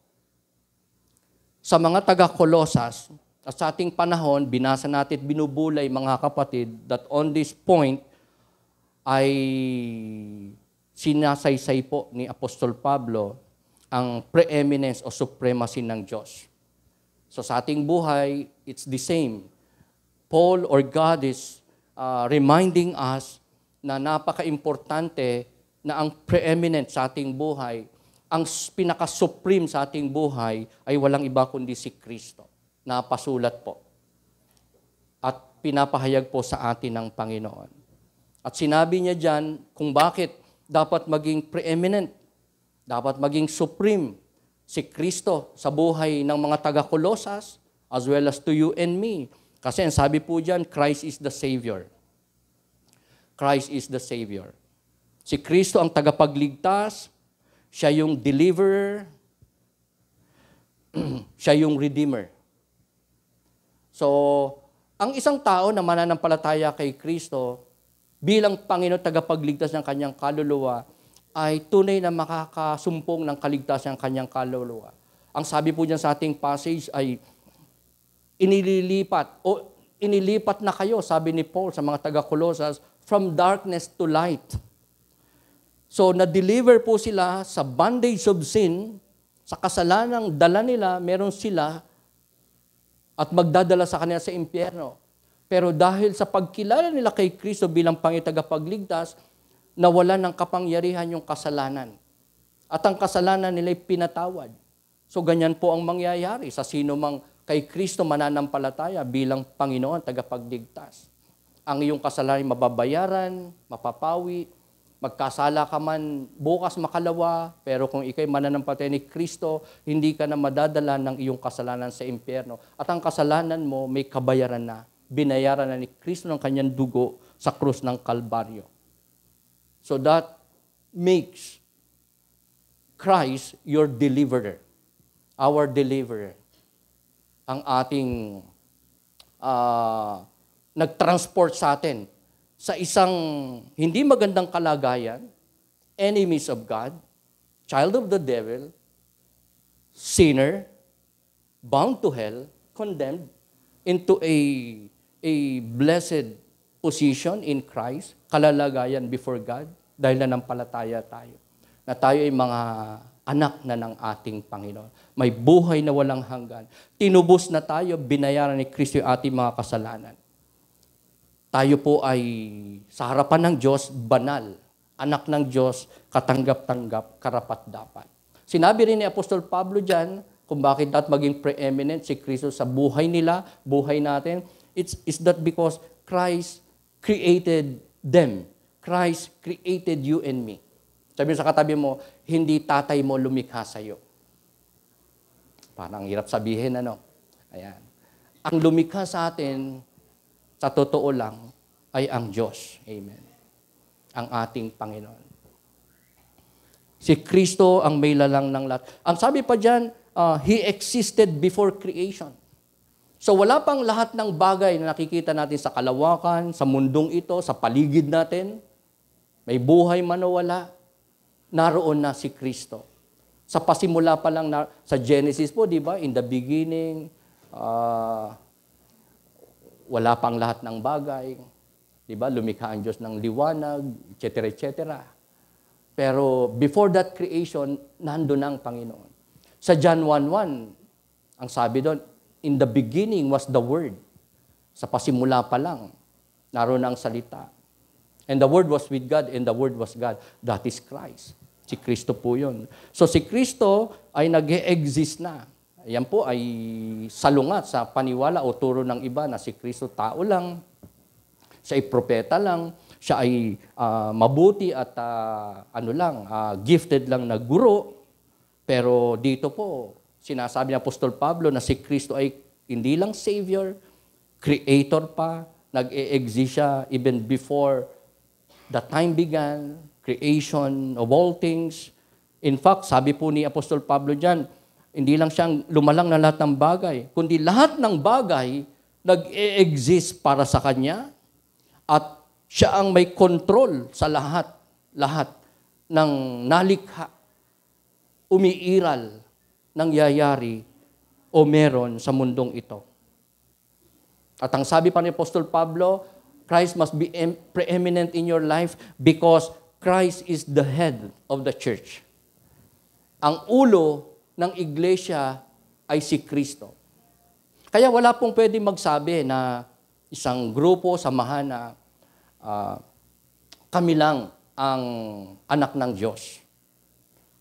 sa mga taga-Kolosas, at sa ating panahon, binasa natin, binubulay mga kapatid, that on this point ay sinasaysay po ni Apostol Pablo ang preeminence o supremacy ng Diyos. So sa ating buhay, it's the same. Paul or God is reminding us na napaka-importante na ang preeminent sa ating buhay, ang pinaka-supreme sa ating buhay ay walang iba kundi si Kristo. Napasulat po. At pinapahayag po sa atin ng Panginoon. At sinabi niya dyan kung bakit dapat maging preeminent, dapat maging supreme si Kristo sa buhay ng mga taga-Kolosas as well as to you and me. Kasi ang sabi po dyan, Christ is the Savior. Christ is the Savior. Si Kristo ang tagapagligtas, siya yung deliverer, siya yung redeemer. So, ang isang tao na mananampalataya kay Kristo bilang Panginoon tagapagligtas ng kanyang kaluluwa ay tunay na makakasumpong ng kaligtasan ng kanyang kaluluwa. Ang sabi po dyan sa ating passage ay inilipat na kayo, sabi ni Paul sa mga taga-Kolosas, from darkness to light. So, na-deliver po sila sa bondage of sin, sa kasalanang dala nila, meron sila at magdadala sa kanila sa impyerno. Pero dahil sa pagkilala nila kay Kristo bilang Panginoon tagapagligtas, nawalan ng kapangyarihan yung kasalanan. At ang kasalanan nila ay pinatawad. So ganyan po ang mangyayari sa sino mang kay Kristo mananampalataya bilang Panginoon tagapagligtas. Ang iyong kasalanan ay mababayaran, mapapawi, magkasala ka man bukas makalawa, pero kung ikay mananampalataya ni Kristo, hindi ka na madadala ng iyong kasalanan sa impyerno. At ang kasalanan mo may kabayaran na, binayaran na ni Kristo ng kanyang dugo sa krus ng Kalbaryo. So that makes Christ your deliverer, our deliverer. Ang ating nag-transport sa atin sa isang hindi magandang kalagayan, enemies of God, child of the devil, sinner, bound to hell, condemned, into a blessed position in Christ, kalalagayan before God, dahil nanampalataya tayo. Na tayo ay mga anak na ng ating Panginoon. May buhay na walang hanggan. Tinubos na tayo, binayaran ni Kristo yung ating mga kasalanan. Tayo po ay sa harapan ng Diyos, banal. Anak ng Diyos, katanggap-tanggap, karapat-dapat. Sinabi rin ni Apostol Pablo dyan, kung bakit dapat maging preeminent si Kristo sa buhay nila, buhay natin, it's that because Christ created them. Christ created you and me. Sabi sa katabi mo, hindi tatay mo lumikha sa'yo. Parang hirap sabihin, ano? Ayan. Ang lumikha sa atin, sa totoo lang, ay ang Diyos. Amen. Ang ating Panginoon. Si Kristo ang may lalang ng lahat. Ang sabi pa dyan, He existed before creation. So wala pang lahat ng bagay na nakikita natin sa kalawakan, sa mundong ito, sa paligid natin. May buhay man o wala, naroon na si Kristo. Sa pasimula pa lang sa Genesis po, di ba? In the beginning, wala pang lahat ng bagay. Di ba? Lumikha ang Diyos ng liwanag, etc., etc. Pero before that creation, nandun ang Panginoon. Sa John 1:1, ang sabi doon, in the beginning was the Word. Sa pasimula pa lang, naroon ang salita. And the Word was with God, and the Word was God. That is Christ. Si Kristo po yun. So si Kristo ay nag-e-exist na. Yan po ay salungat sa paniwala o turo ng iba na si Kristo tao lang, siya ay propeta lang, siya ay mabuti at gifted lang na guro. Pero dito po, sinasabi ni Apostol Pablo na si Kristo ay hindi lang Savior, Creator pa, nag-e-exist siya even before the time began, creation of all things. In fact, sabi po ni Apostol Pablo dyan, hindi lang siyang lumalang na lahat ng bagay, kundi lahat ng bagay nag-e-exist para sa Kanya at siya ang may control sa lahat ng nalikha, umiiral, nangyayari o meron sa mundong ito. At ang sabi pa ni Apostol Pablo, Christ must be preeminent in your life because Christ is the head of the church. Ang ulo ng iglesia ay si Kristo. Kaya wala pong pwedeng magsabi na isang grupo, samahan na kami lang ang anak ng Diyos.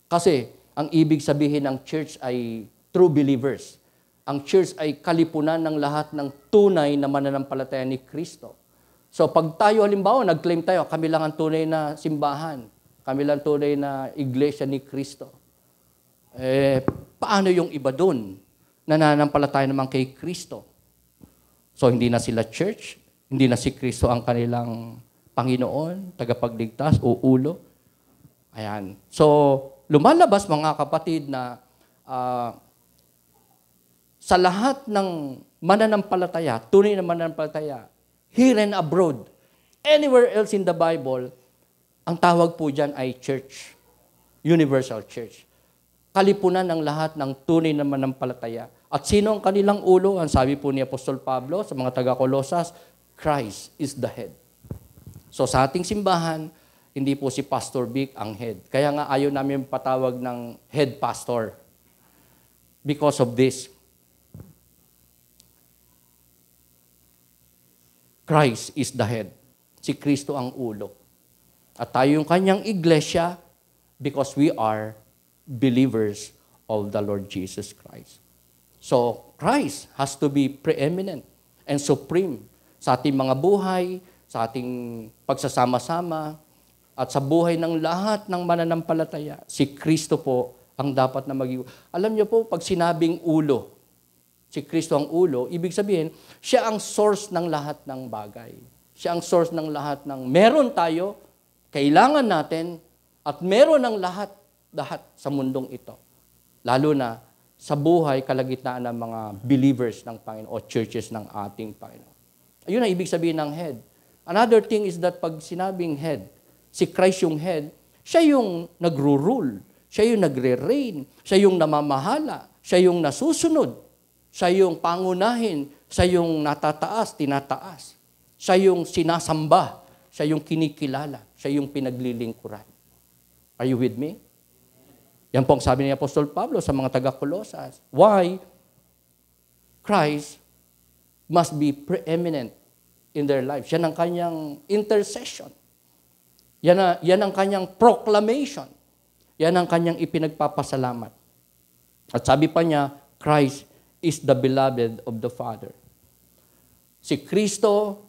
Kasi ang ibig sabihin ng church ay true believers. Ang church ay kalipunan ng lahat ng tunay na mananampalataya ni Kristo. So pag tayo halimbawa, nag-claim tayo, kami lang ang tunay na simbahan, kami lang tunay na iglesia ni Kristo. Paano yung iba dun? Nananampalataya naman kay Kristo. So hindi na sila church, hindi na si Kristo ang kanilang Panginoon, tagapagligtas o ulo. Ayan. So lumalabas mga kapatid na sa lahat ng mananampalataya, tunay na mananampalataya, here and abroad, anywhere else in the Bible, ang tawag po dyan ay church, universal church. Kalipunan ng lahat ng tunay na mananampalataya. At sino ang kanilang ulo? Ang sabi po ni Apostol Pablo sa mga taga-Kolosas, Christ is the head. So sa ating simbahan, hindi po si Pastor Vic ang head. Kaya nga ayaw namin patawag ng head pastor. Because of this. Christ is the head. Si Kristo ang ulo. At tayo yung kanyang iglesia because we are believers of the Lord Jesus Christ. So, Christ has to be preeminent and supreme sa ating mga buhay, sa ating pagsasama-sama, at sa buhay ng lahat ng mananampalataya. Si Kristo po ang dapat na maging. Alam niyo po, pag sinabing ulo, si Kristo ang ulo, ibig sabihin, siya ang source ng lahat ng bagay. Siya ang source ng lahat ng meron tayo, kailangan natin, at meron ng lahat sa mundong ito. Lalo na sa buhay, kalagitnaan ng mga believers ng Panginoon o churches ng ating Panginoon. Ayun ang ibig sabihin ng head. Another thing is that pag sinabing head, si Christ yung head, siya yung nagro-rule, siya yung nagre-reign, siya yung namamahala, siya yung nasusunod, siya yung pangunahin, siya yung natataas, tinataas, siya yung sinasamba, siya yung kinikilala, siya yung pinaglilingkuran. Are you with me? Yan po ang sabi ni Apostol Pablo sa mga taga-Kolosas. Why? Christ must be preeminent in their lives. Yan ang kanyang intercession. Yan ang kanyang proclamation. Yan ang kanyang ipinagpapasalamat. At sabi pa niya, Christ is the beloved of the Father. Si Kristo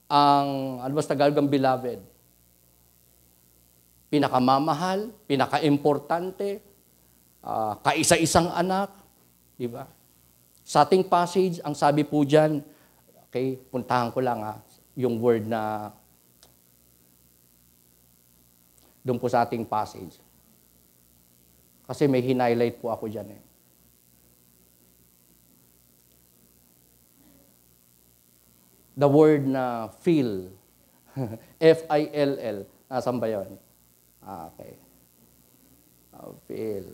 ang, ano ba sa Tagalog ang beloved? Pinakamamahal, pinaka-importante, kaisa-isang anak, di ba? Sa ating passage, ang sabi po dyan, okay, puntahan ko lang yung word na doon po sa ating passage. Kasi may hinighlight po ako dyan . The word na fill, F-I-L-L, nasan ba yun? Okay. Fill.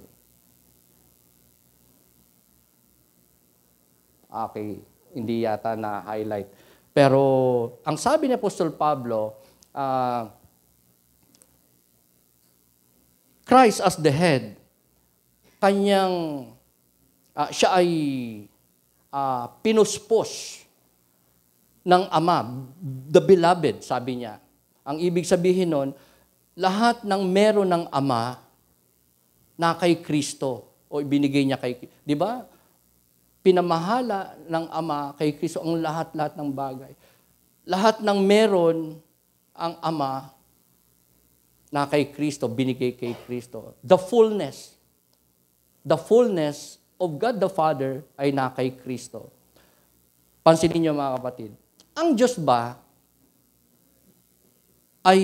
Okay, hindi yata na-highlight. Pero, ang sabi ni Apostol Pablo, Christ as the head, siya ay pinuspos ng Ama, the beloved, sabi niya. Ang ibig sabihin nun, lahat ng meron ng Ama na kay Kristo o ibinigay niya kay Kristo. Di ba? Pinamahala ng Ama kay Kristo ang lahat-lahat ng bagay. Lahat ng meron ang Ama na kay Kristo, binigay kay Kristo. The fullness of God the Father ay na kay Kristo. Pansinin niyo mga kapatid, ang Diyos ba ay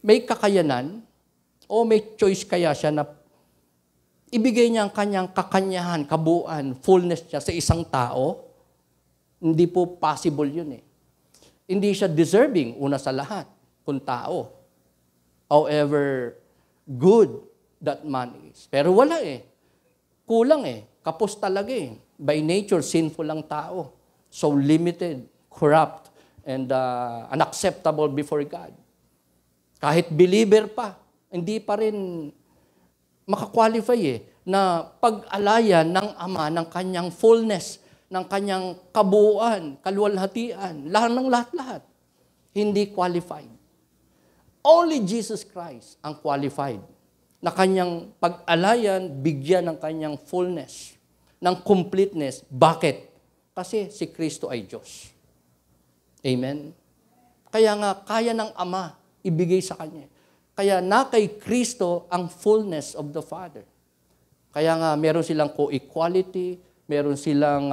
may kakayanan o may choice kaya siya na ibigay niya ang kanyang kakanyahan, kabuuan, fullness niya sa isang tao? Hindi po possible yun eh. Hindi siya deserving, una sa lahat, kung tao. However good that man is. Pero wala eh. Kulang eh. Kapos talaga eh. By nature, sinful ang tao. So limited, corrupt, and unacceptable before God. Kahit believer pa, hindi pa rin makakwalify eh, na pag-alayan ng Ama ng kanyang fullness, ng kanyang kabuuan, kaluwalhatian, lahat ng lahat-lahat. Hindi qualified. Only Jesus Christ ang qualified na kanyang pag-alayan, bigyan ng kanyang fullness, ng completeness. Bakit? Kasi si Kristo ay Diyos. Amen? Kaya nga, kaya ng Ama ibigay sa Kanya. Kaya na kay Kristo ang fullness of the Father. Kaya nga, meron silang co-equality, meron silang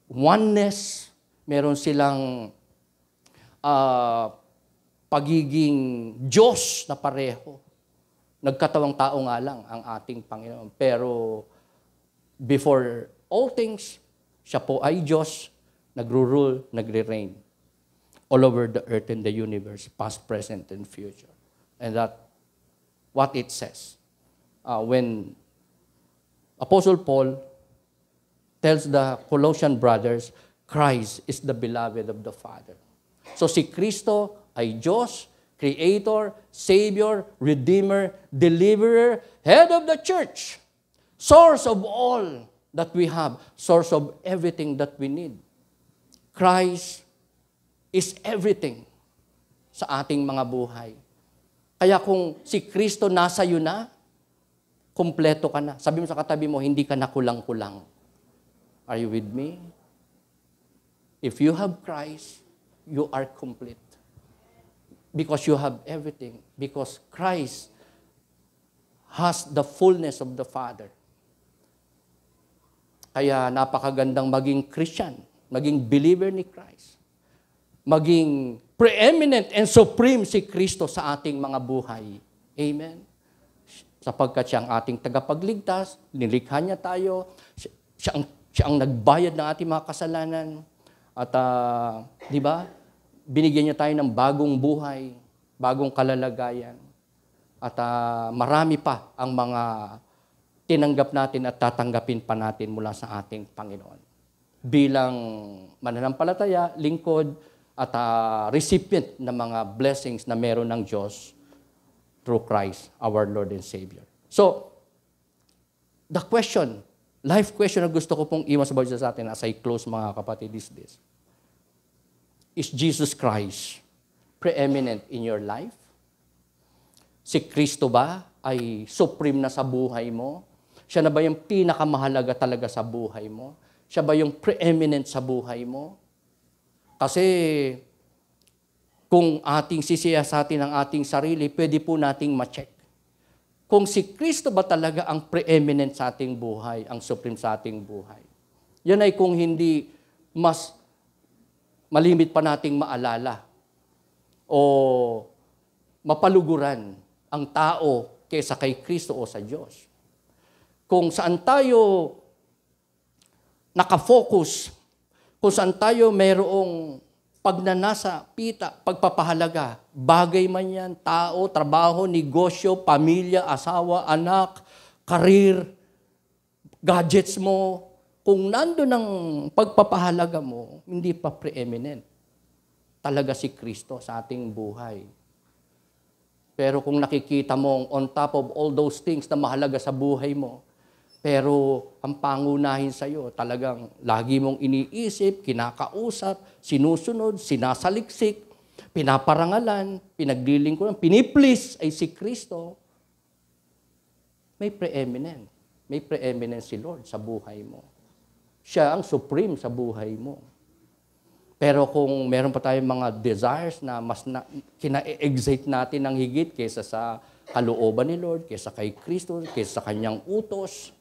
oneness, meron silang pagiging Diyos na pareho. Nagkatawang tao nga lang ang ating Panginoon. Pero before all things, siya po ay Diyos, nagro-rule, nagre-reign all over the earth and the universe, past, present, and future. And that, what it says. When Apostle Paul tells the Colossian brothers, Christ is the beloved of the Father. So si Kristo ay Diyos, Creator, Savior, Redeemer, Deliverer, Head of the Church, source of all that we have, source of everything that we need. Christ is everything sa ating mga buhay. Kaya kung si Kristo nasa iyo na, kumpleto ka na. Sabi mo sa katabi mo, hindi ka na kulang-kulang. Are you with me? If you have Christ, you are complete. Because you have everything. Because Christ has the fullness of the Father. Kaya napakagandang maging Christian, maging believer ni Christ. Maging preeminent and supreme si Kristo sa ating mga buhay. Amen? Sapagkat siya ang ating tagapagligtas, nilikha niya tayo, siya ang nagbayad ng ating mga kasalanan. At, di ba, binigyan niya tayo ng bagong buhay, bagong kalalagayan. At marami pa ang mga tinanggap natin at tatanggapin pa natin mula sa ating Panginoon. Bilang mananampalataya, lingkod, at recipient ng mga blessings na meron ng Diyos through Christ, our Lord and Savior. So, the question, life question na gusto ko pong iwan sa bawat sa atin as I close mga kapatid is this. Is Jesus Christ preeminent in your life? Si Kristo ba ay supreme na sa buhay mo? Siya na ba yung pinakamahalaga talaga sa buhay mo? Siya ba yung preeminent sa buhay mo? Kasi kung ating sisiyasatin ang ating sarili, pwede po nating ma-check. Kung si Kristo ba talaga ang preeminent sa ating buhay, ang supreme sa ating buhay. Yan ay kung hindi mas malimit pa nating maalala o mapaluguran ang tao kaysa kay Kristo o sa Diyos. Kung saan tayo nakafocus, kung saan tayo mayroong pagnanasa, pita, pagpapahalaga, bagay man yan, tao, trabaho, negosyo, pamilya, asawa, anak, karir, gadgets mo, kung nandun ang pagpapahalaga mo, hindi pa preeminent. Talaga si Kristo sa ating buhay. Pero kung nakikita mo on top of all those things na mahalaga sa buhay mo, pero ang pangunahin sa iyo, talagang lagi mong iniisip, kinakausap, sinusunod, sinasaliksik, pinaparangalan, pinaglilingkuran, piniplease ay si Kristo, may preeminent. May preeminent si Lord sa buhay mo. Siya ang supreme sa buhay mo. Pero kung meron pa tayong mga desires na mas kina-excite natin ng higit kaysa sa kalooban ni Lord, kaysa kay Kristo, kaysa sa kanyang utos,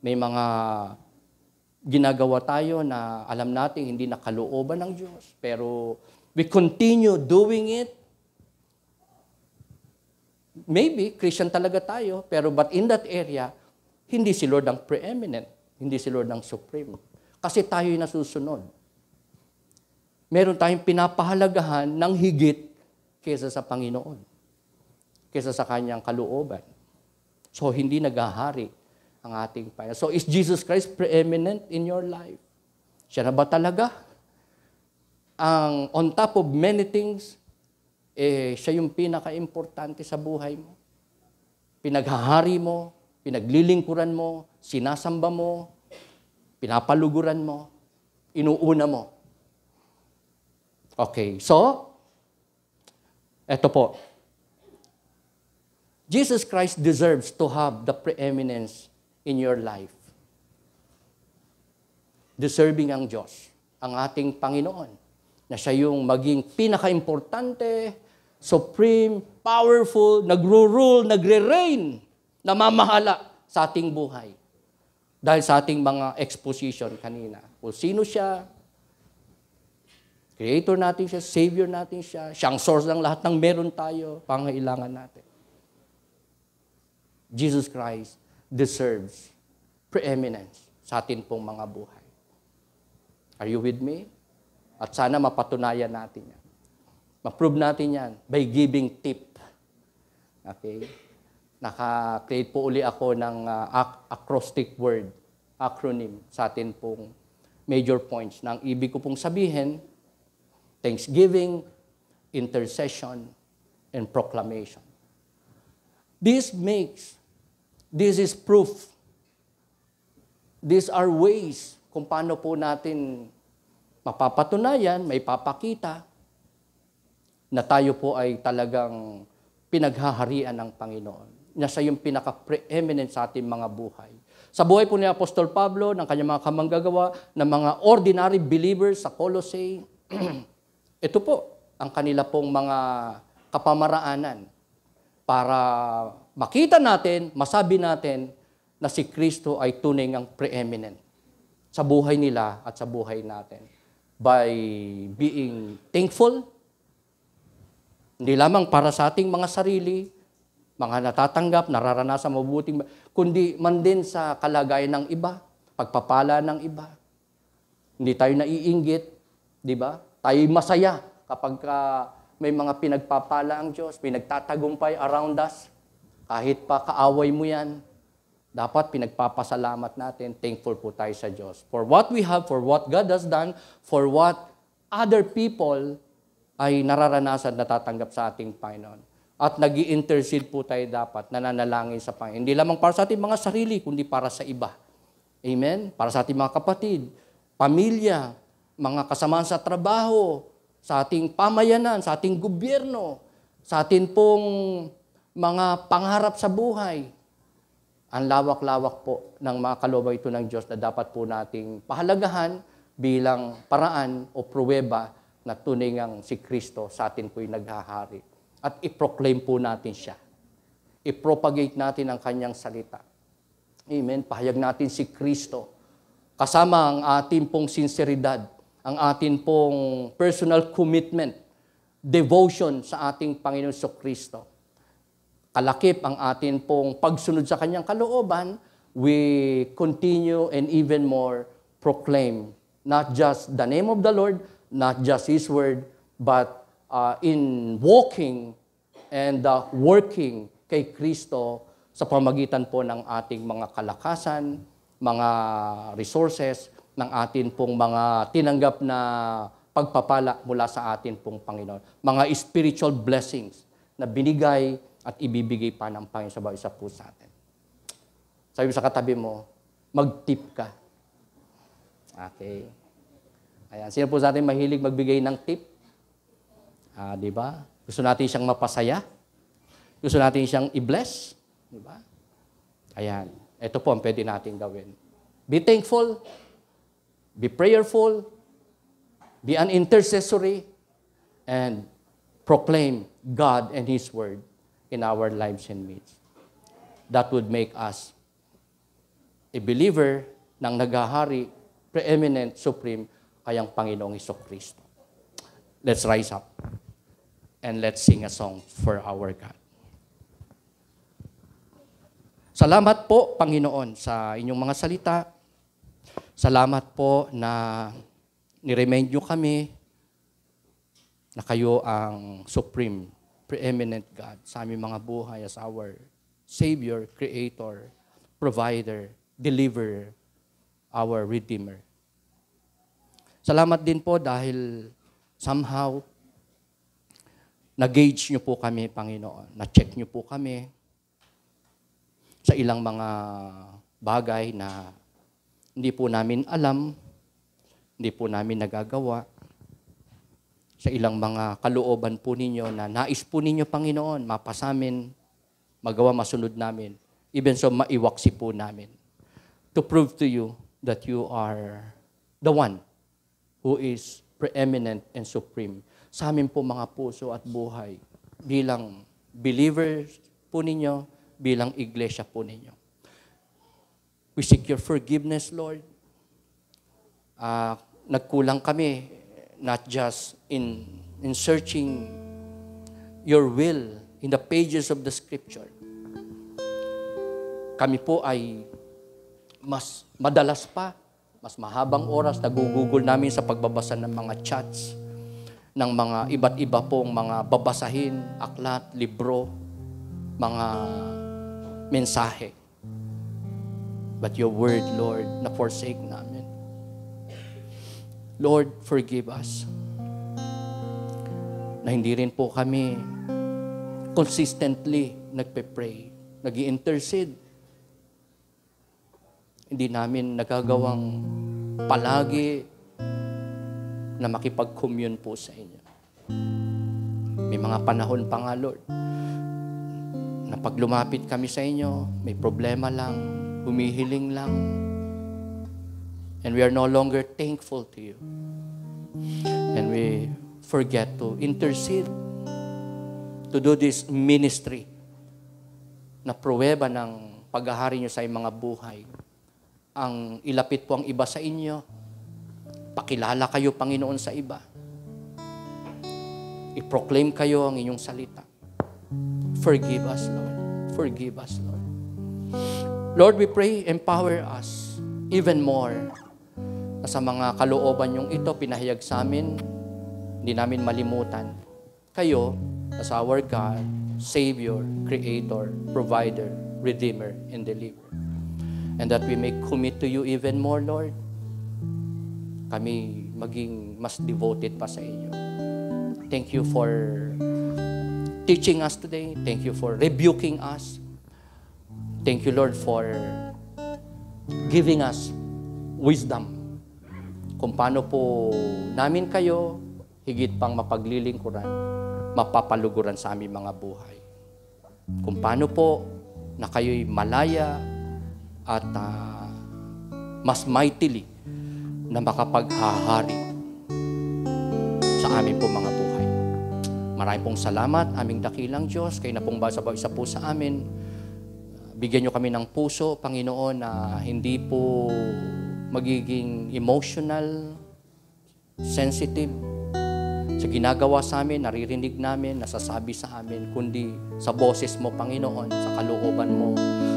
may mga ginagawa tayo na alam natin hindi na kalooban ng Diyos. Pero we continue doing it. Maybe Christian talaga tayo, pero but in that area, hindi si Lord ang preeminent, hindi si Lord ang supreme. Kasi tayo'y nasusunod. Meron tayong pinapahalagahan ng higit kaysa sa Panginoon, kaysa sa kanyang kalooban. So, hindi naghahari ang ating Panginoon. So, is Jesus Christ preeminent in your life? Siya na ba talaga? Ang on top of many things, siya yung pinaka-importante sa buhay mo. Pinaghahari mo, pinaglilingkuran mo, sinasamba mo, pinapaluguran mo, inuuna mo. Okay, so, eto po. Jesus Christ deserves to have the preeminence in your life. Deserving ang Diyos, ang ating Panginoon, na siya yung maging pinaka-importante, supreme, powerful, nagro-rule, nagre-reign, namamahala sa ating buhay. Dahil sa ating mga exposition kanina. Kung sino siya, Creator natin siya, Savior natin siya, siyang source ng lahat ng meron tayo, pangailangan natin. Jesus Christ deserves preeminence sa atin pong mga buhay. Are you with me? At sana mapatunayan natin yan. Ma-prove natin yan by giving tip. Okay? Naka-create po uli ako ng acrostic word, acronym sa atin pong major points. Na ang ibig ko pong sabihin, thanksgiving, intercession, and proclamation. This is proof. These are ways kung paano po natin mapapatunayan, may papakita na tayo po ay talagang pinaghaharian ng Panginoon. Na siya yung pinaka-preeminent sa ating mga buhay. Sa buhay po ni Apostol Pablo, ng kanyang mga kamanggagawa, ng mga ordinary believers sa Colossae, ito po ang kanila pong mga kapamaraanan para makita natin, masabi natin na si Kristo ay tunay ngang preeminent sa buhay nila at sa buhay natin. By being thankful, hindi lamang para sa ating mga sarili, mga natatanggap, nararanasan mabuting, kundi man din sa kalagayan ng iba, pagpapala ng iba. Hindi tayo naiinggit, di ba? Tayo masaya kapag may mga pinagpapala ang Diyos, pinagtatagumpay around us. Kahit pa kaaway mo yan, dapat pinagpapasalamat natin, thankful po tayo sa Diyos. For what we have, for what God has done, for what other people ay nararanasan, natatanggap sa ating Panginoon. At nag-i-intercede po tayo dapat, nananalangin sa Panginoon. Hindi lamang para sa ating mga sarili, kundi para sa iba. Amen? Para sa ating mga kapatid, pamilya, mga kasamahan sa trabaho, sa ating pamayanan, sa ating gobyerno, sa atin pong mga pangarap sa buhay. Ang lawak-lawak po ng mga kalooban ito ng Diyos na dapat po nating pahalagahan bilang paraan o pruweba na tunay ngang si Kristo sa atin po'y naghahari. At i-proclaim po natin siya. I-propagate natin ang kanyang salita. Amen? Pahayag natin si Kristo. Kasama ang ating pong sinseridad, ang ating pong personal commitment, devotion sa ating Panginoon Kristo. Kalakip ang ating pong pagsunod sa kanyang kalooban, we continue and even more proclaim not just the name of the Lord, not just His word, but in walking and working kay Kristo sa pamagitan po ng ating mga kalakasan, mga resources, ng atin pong mga tinanggap na pagpapala mula sa atin pong Panginoon. Mga spiritual blessings na binigay at ibibigay pa ng Panginoon sa bawat isa po sa atin. Sabi mo sa katabi mo, mag-tip ka. Okay. Ayan. Sino po sa atin mahilig magbigay ng tip? Di ba? Gusto natin siyang mapasaya. Gusto natin siyang i-bless. Di ba? Ayan. Ito po ang pwede natin gawin. Be thankful. Be prayerful. be an intercessory, and proclaim God and His Word in our lives and midst. That would make us a believer ng naghahari, preeminent, supreme, kayang Panginoong Hesukristo. Let's rise up and let's sing a song for our God. Salamat po, Panginoon, sa inyong mga salita. Salamat po na niremind nyo kami na kayo ang supreme, preeminent God sa aming mga buhay as our Savior, Creator, Provider, Deliverer, our Redeemer. Salamat din po dahil somehow na-gauge nyo po kami, Panginoon. Na-check nyo po kami sa ilang mga bagay na hindi po namin alam, hindi po namin nagagawa. Sa ilang mga kalooban po ninyo na nais po ninyo, Panginoon, mapasamin, magawa, masunod namin. Even so, maiwaksi po namin. To prove to you that you are the one who is preeminent and supreme sa amin po mga puso at buhay bilang believers po ninyo, bilang iglesia po ninyo. We seek your forgiveness, Lord. Nagkulang kami, not just in searching your will in the pages of the Scripture. Kami po ay mas madalas pa, mas mahabang oras nagugugol namin sa pagbabasa ng mga chats, ng mga iba't iba pong mga babasahin, aklat, libro, mga mensahe. But your word, Lord, na forsake namin. Lord, forgive us. Na hindi rin po kami consistently nagpe-pray, nag-i-intercede. Hindi namin nagagawang palagi na makipag-commune po sa inyo. May mga panahon pa nga, Lord, na pag lumapit kami sa inyo, may problema lang, humihiling lang, and we are no longer thankful to you. And we forget to intercede, to do this ministry na pruweba ng paghahari nyo sa mga buhay. Ang ilapit po ang iba sa inyo, pakilala kayo, Panginoon, sa iba. I-proclaim kayo ang inyong salita. Forgive us, Lord. Forgive us, Lord. Lord, we pray, empower us even more na sa mga kalooban yung ito, pinahayag sa amin, hindi namin malimutan. Kayo, as our God, Savior, Creator, Provider, Redeemer, and Deliverer. And that we may commit to you even more, Lord. Kami maging mas devoted pa sa inyo. Thank you for teaching us today. Thank you for rebuking us. Thank you, Lord, for giving us wisdom kung paano po namin kayo higit pang mapaglilingkuran, mapapaluguran sa aming mga buhay. Kung paano po na kayo'y malaya at mas mightily na makapaghahari sa aming po mga buhay. Maraming pong salamat, aming dakilang Diyos, kayo na pong basa-basa po sa amin. Bigyan nyo kami ng puso, Panginoon, na hindi po magiging emotional, sensitive sa ginagawa sa amin, naririnig namin, nasasabi sa amin, kundi sa boses mo, Panginoon, sa kalooban mo.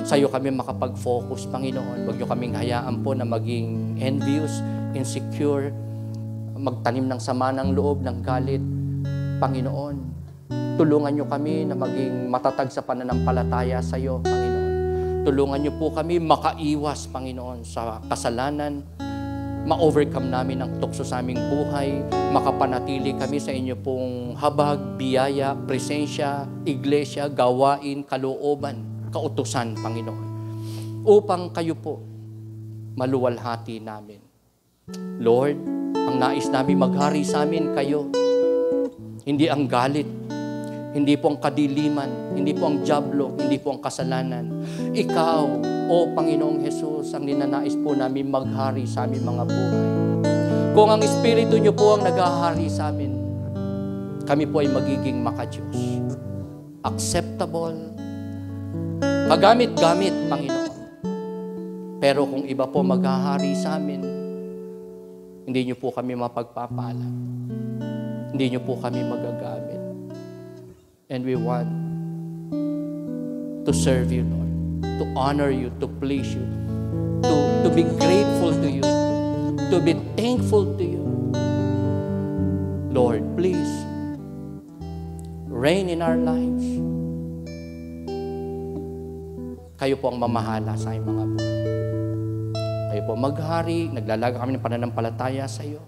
Sa iyo kami makapag-focus, Panginoon. Huwag nyo kaming hayaan po na maging envious, insecure, magtanim ng sama ng loob, ng galit. Panginoon, tulungan nyo kami na maging matatag sa pananampalataya sa iyo, Panginoon. Tulungan niyo po kami makaiwas, Panginoon, sa kasalanan, ma-overcome namin ang tukso sa aming buhay, makapanatili kami sa inyo pong habag, biyaya, presensya, iglesia, gawain, kalooban, kautusan, Panginoon. Upang kayo po maluwalhati namin. Lord, ang nais namin maghari sa amin kayo, hindi ang galit, hindi po ang kadiliman, hindi po ang dyablo, hindi po ang kasalanan. Ikaw, O Panginoong Hesus, ang ninanais po namin maghari sa aming mga buhay. Kung ang Espiritu niyo po ang naghahari sa amin, kami po ay magiging makadiyos. Acceptable. Kagamit-gamit, Panginoon. Pero kung iba po maghahari sa amin, hindi niyo po kami mapagpapala. Hindi niyo po kami magagamit. And we want to serve you, Lord. To honor you, to please you. To be grateful to you. To be thankful to you. Lord, please, reign in our lives. Kayo po ang mamahala sa aming mga buhay. Kayo po maghari, naglalaga kami ng pananampalataya sa iyo.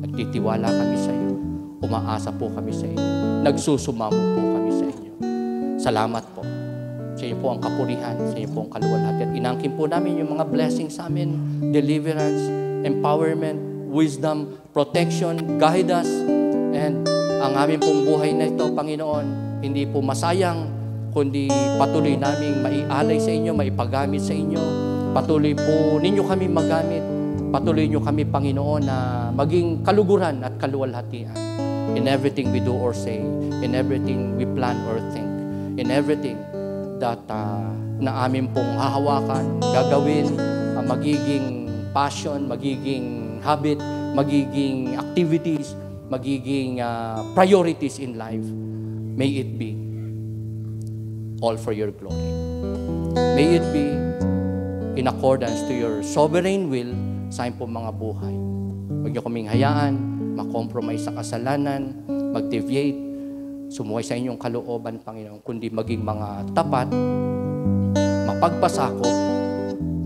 Nagtitiwala kami sa iyo. Umaasa po kami sa inyo. Nagsusumamo po kami sa inyo. Salamat po. Sa inyo po ang kapurihan, sa inyo po ang kaluwalhatian. Inangkin po namin yung mga blessings sa amin, deliverance, empowerment, wisdom, protection, guidance, and ang aming pong buhay na ito, Panginoon, hindi po masayang, kundi patuloy naming maialay sa inyo, maipagamit sa inyo. Patuloy po ninyo kami magamit. Patuloy nyo kami, Panginoon, na maging kaluguran at kaluwalhatian in everything we do or say, in everything we plan or think, in everything that na amin pong hahawakan, gagawin, magiging passion, magiging habit, magiging activities, magiging priorities in life. May it be all for your glory. May it be in accordance to your sovereign will sa aking pong mga buhay. Huwag niyo kaming hayaan, makompromise sa kasalanan, mag-deviate, sumuhay sa inyong kalooban, Panginoon, kundi maging mga tapat, mapagpasakop,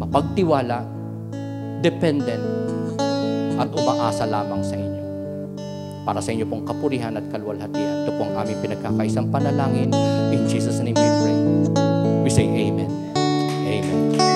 mapagtiwala, dependent, at umaasa lamang sa inyo. Para sa inyo pong kapurihan at kaluwalhatian, ito pong aming pinagkakaisang panalangin. In Jesus' name we pray. We say Amen. Amen.